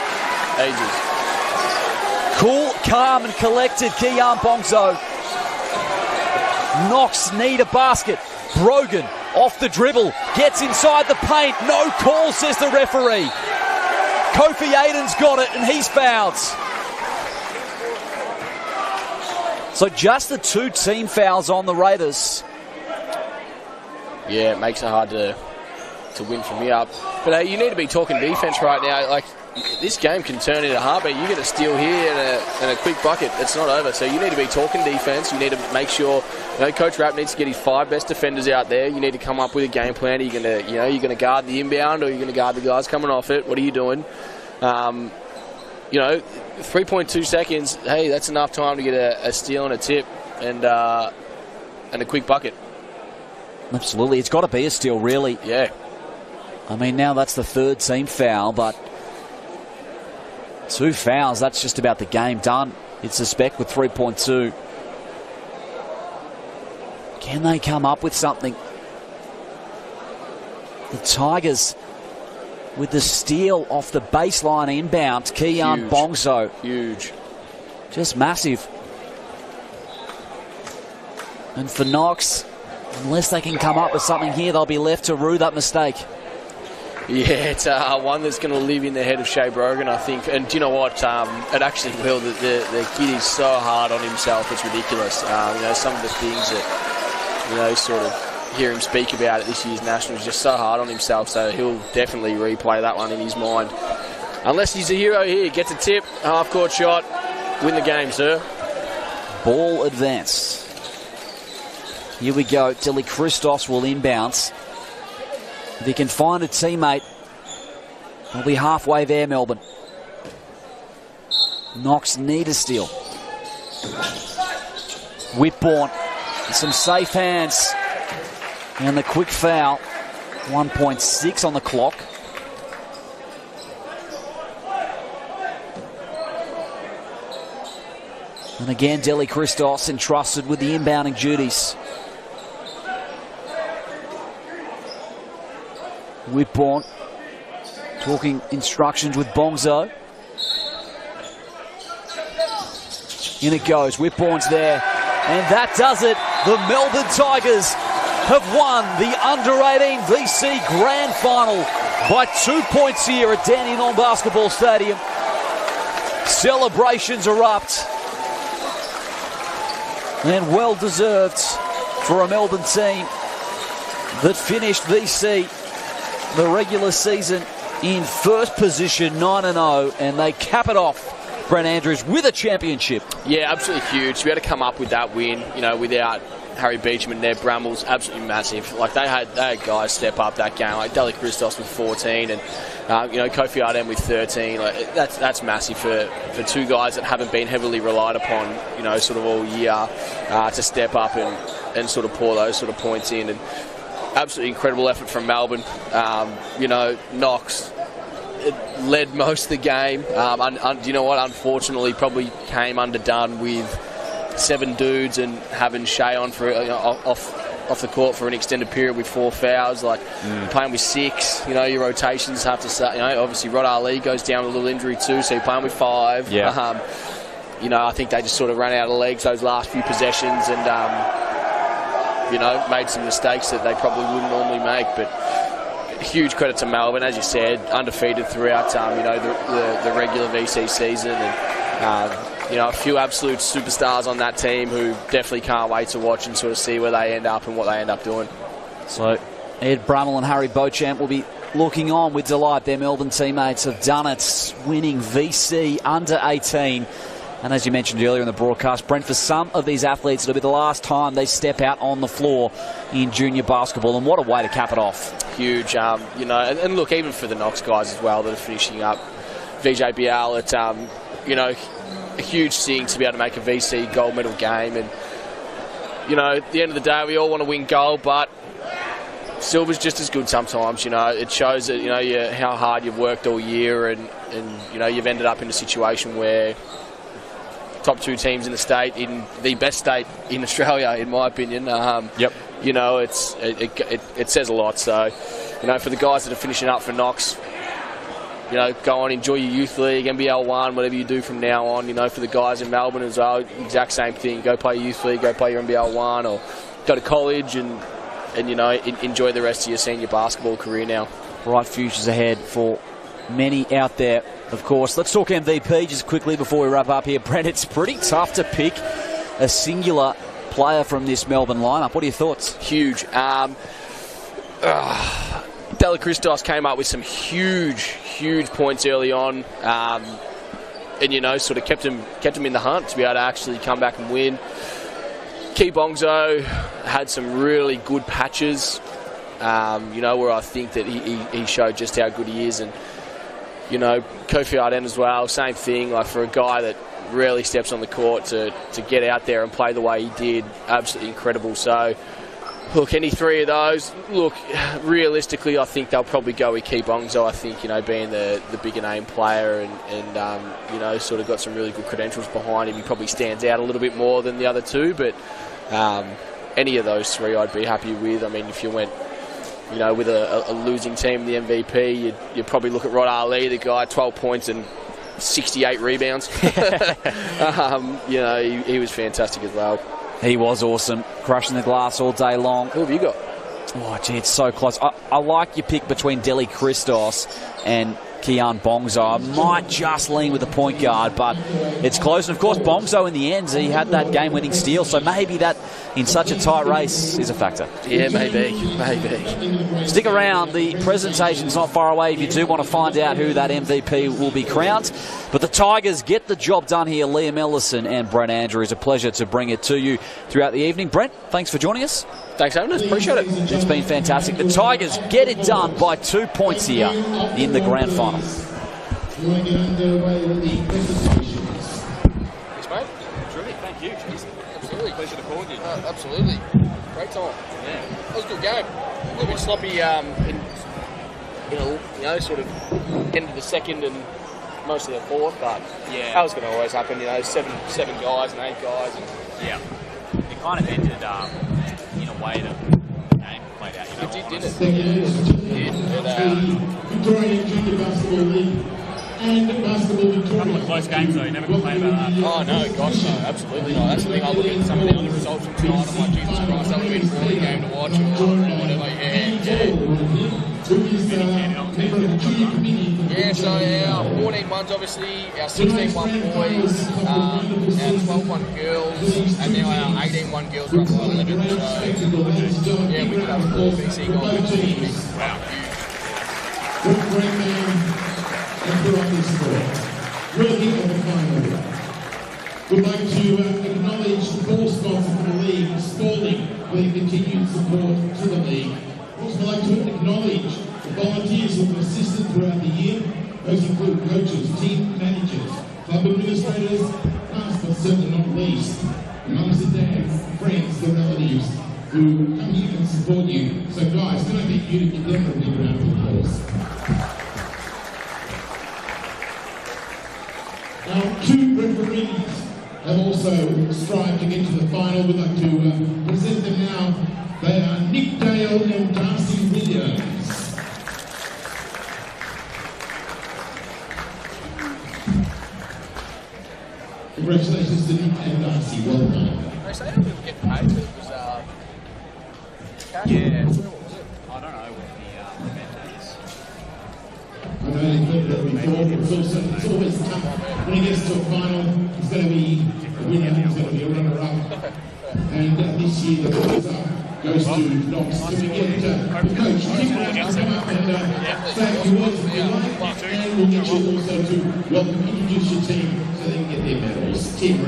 Ages. Cool, calm and collected, Keeyan Bongso. Knox need a basket. Brogan off the dribble, gets inside the paint. No call, says the referee. Kofi Aiden's got it and he's fouled. So just the 2 team fouls on the Raiders. Yeah, it makes it hard to win from here. But you need to be talking defense right now. Like, this game can turn into a heartbeat. You get a steal here and a quick bucket. It's not over. So you need to be talking defense. You need to make sure, Coach Rapp needs to get his 5 best defenders out there. You need to come up with a game plan. Are you gonna, you're gonna guard the inbound, or are you gonna guard the guys coming off it? What are you doing? 3.2 seconds. Hey, that's enough time to get a steal and a tip and a quick bucket. Absolutely, it's got to be a steal, really. Yeah. I mean, now that's the 3rd team foul, but 2 fouls, that's just about the game done. It's a spec with 3.2. Can they come up with something? The Tigers with the steal off the baseline inbound. Keeyan Bongso. Huge. Just massive. And for Knox, unless they can come up with something here, they'll be left to rue that mistake. Yeah, it's one that's going to live in the head of Shea Brogan, I think. And do you know what? It actually will. The kid is so hard on himself, it's ridiculous. Some of the things that, sort of hear him speak about at this year's Nationals, just so hard on himself. So he'll definitely replay that one in his mind. Unless he's a hero here, gets a tip, half-court shot, win the game, sir. Ball advanced. Here we go. Dilly Christos will inbounce. If he can find a teammate, he'll be halfway there, Melbourne. Knox need a steal. Whitbourne, some safe hands. And the quick foul. 1.6 on the clock. And again, Dilly Christos entrusted with the inbounding duties. Whitbourne talking instructions with Bongso. In it goes. Whitbourne's there. And that does it. The Melbourne Tigers have won the Under-18 VC Grand Final by 2 points here at Dandenong Basketball Stadium. Celebrations erupt. And well deserved for a Melbourne team that finished VC the regular season in first position, 9-0, and they cap it off, Brent Andrews, with a championship. Yeah, absolutely huge. To be able to come up with that win, without Harry Beecham and Ned Brambles, absolutely massive. Like, they had guys step up that game, like Dilly Christos with 14 and Kofi Arden with 13. Like, that's massive for 2 guys that haven't been heavily relied upon, sort of all year, to step up and sort of pour those sort of points in. And absolutely incredible effort from Melbourne. Knox led most of the game. You know what? Unfortunately, probably came underdone with 7 dudes and having Shea on for off the court for an extended period with 4 fouls. Like, playing with 6, your rotations have to start. Obviously Rod Ali goes down with a little injury too, so you're playing with 5. Yeah. I think they just sort of ran out of legs those last few possessions and made some mistakes that they probably wouldn't normally make. But huge credit to Melbourne, as you said, undefeated throughout the regular VC season, and a few absolute superstars on that team who definitely can't wait to watch and sort of see where they end up and what they end up doing. So Ed Brummel and Harry Beauchamp will be looking on with delight. Their Melbourne teammates have done it, winning VC under 18. And as you mentioned earlier in the broadcast, Brent, for some of these athletes, it'll be the last time they step out on the floor in junior basketball. And what a way to cap it off. Huge, and look, even for the Knox guys as well that are finishing up VJBL, it's, a huge thing to be able to make a VC gold medal game. And, at the end of the day, we all want to win gold, but silver's just as good sometimes. It shows that, how hard you've worked all year and you've ended up in a situation where top 2 teams in the state, in the best state in Australia, in my opinion. Yep. It says a lot. So, for the guys that are finishing up for Knox, go on, enjoy your youth league, NBL 1, whatever you do from now on. For the guys in Melbourne as well, exact same thing. Go play youth league, go play your NBL 1, or go to college and enjoy the rest of your senior basketball career now. Bright futures ahead for many out there, of course. Let's talk MVP just quickly before we wrap up here. Brent, it's pretty tough to pick a singular player from this Melbourne lineup. What are your thoughts? Huge. Dela Christos came up with some huge points early on, and sort of kept him in the hunt to be able to actually come back and win. Key Bongso had some really good patches, where I think that he showed just how good he is. And Kofi Arden as well, same thing. Like, for a guy that rarely steps on the court to get out there and play the way he did, absolutely incredible. So, look, any 3 of those, realistically, I think they'll probably go with Key Bongso. I think, being the bigger name player and sort of got some really good credentials behind him, he probably stands out a little bit more than the other 2. But any of those 3 I'd be happy with. I mean, if you went with a losing team, the MVP, you'd probably look at Rod Ali, the guy, 12 points and 68 rebounds. He was fantastic as well. He was awesome, crushing the glass all day long. Who have you got? Oh, gee, it's so close. I like your pick between Deli Christos and Keon Bongso. I might just lean with the point guard, but it's close. And, of course, Bongso in the end, he had that game-winning steal, so maybe that, in such a tight race, is a factor. Yeah, maybe. Stick around. The presentation's not far away if you do want to find out who that MVP will be crowned. But the Tigers get the job done here. Liam Ellison and Brent Andrews. A pleasure to bring it to you throughout the evening. Brent, thanks for joining us. Thanks for having us. Appreciate it. It's been fantastic. The Tigers get it done by 2 points here in the grand final. You want to get underway with the presentations? Thanks, mate. Terrific, thank you. Jeez. Absolutely. Pleasure to call you. Absolutely. Great time. Yeah. That was a good game. A little bit sloppy sort of end of the second and most of the fourth, but Yeah. that was going to always happen. 7 guys and 8 guys. And Yeah. It kind of ended in a way that the game played out. it did, almost. didn't it? Victoria Junior Basketball League and Basketball A couple of Victoria. close games though, you never complain about that. Oh, no, gosh, no, absolutely not. That's the thing. I look at some of the other results from tonight. I'm like, Jesus Christ, that would have been a really game to watch or whatever. Who is member of the junior committee. Yeah, so our 14-1s, obviously, our 16-1 boys, our 12-1 girls, and now our 18-1 girls run by 11. So, yeah, we could have 4 BC goals. Wow. What great man and put on this score. Worthy of the final. We'd like to acknowledge the ball sponsor for the league, Spalding, for their continued support to the league. We'd also like to acknowledge the volunteers who have assisted throughout the year. Those include coaches, team managers, club administrators, last but certainly not least, mums and dads, friends, the relatives who come here and support you. So guys, can I get you to give them a big round of applause? Our 2 referees have also strived to get to the final. We'd like to present them now. They are Nick Dale and Darcy Williams. Congratulations to Nick and Darcy. Well done. They say they didn't get paid, but it was cash. Yeah. I don't know what the event is. I know know they've heard that before, but it's always tough when he gets to a final. It's going to be a winner, it's going to be a runner-up. And this year the boys goes to Knox. Can we get the coach Tim to come up and say a few words if you like, and we'll get you also to introduce your team so they can get their medals. Tim,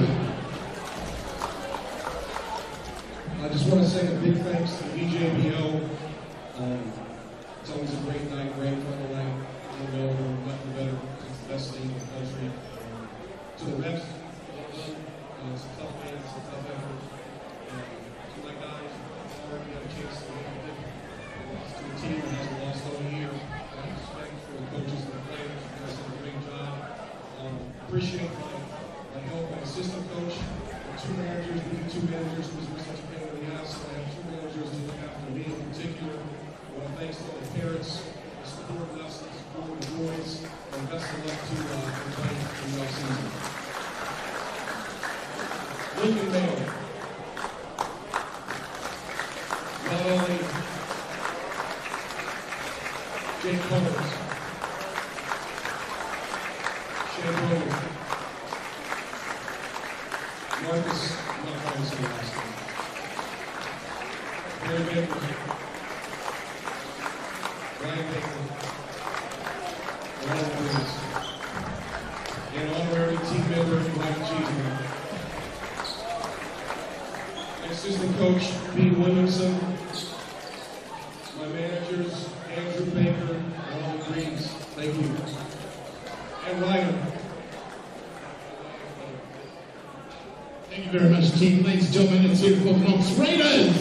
I just want to say a big thanks to VJBL. It's always a great night, great final night. I know nothing better. It's the best league in the country. To the refs, it's a tough game, it's a tough effort. To my guys, we got a chance to make a difference. We lost to a team that hasn't lost all year. Respect for the coaches and the players. You guys did a great job. Appreciate my help, my assistant coach, my two managers, two managers because we're such a pain in the ass. I have two managers to look after me in particular. I want to thank all the parents for supporting us and supporting the boys. And best of luck to everybody in the season. Lincoln Mayo. Not only Jake Cummins, Shane Rhodes, Marcus, I'm not trying to say the last name. Barry Baker, Ryan Baker, Ron Williams, and honorary team member Mike Cheeseman. Assistant coach Pete Williamson, my managers Andrew Baker and all the Greens. Thank you. And Ryan. thank you very much, team. Ladies and gentlemen, it's here for Knox Raiders.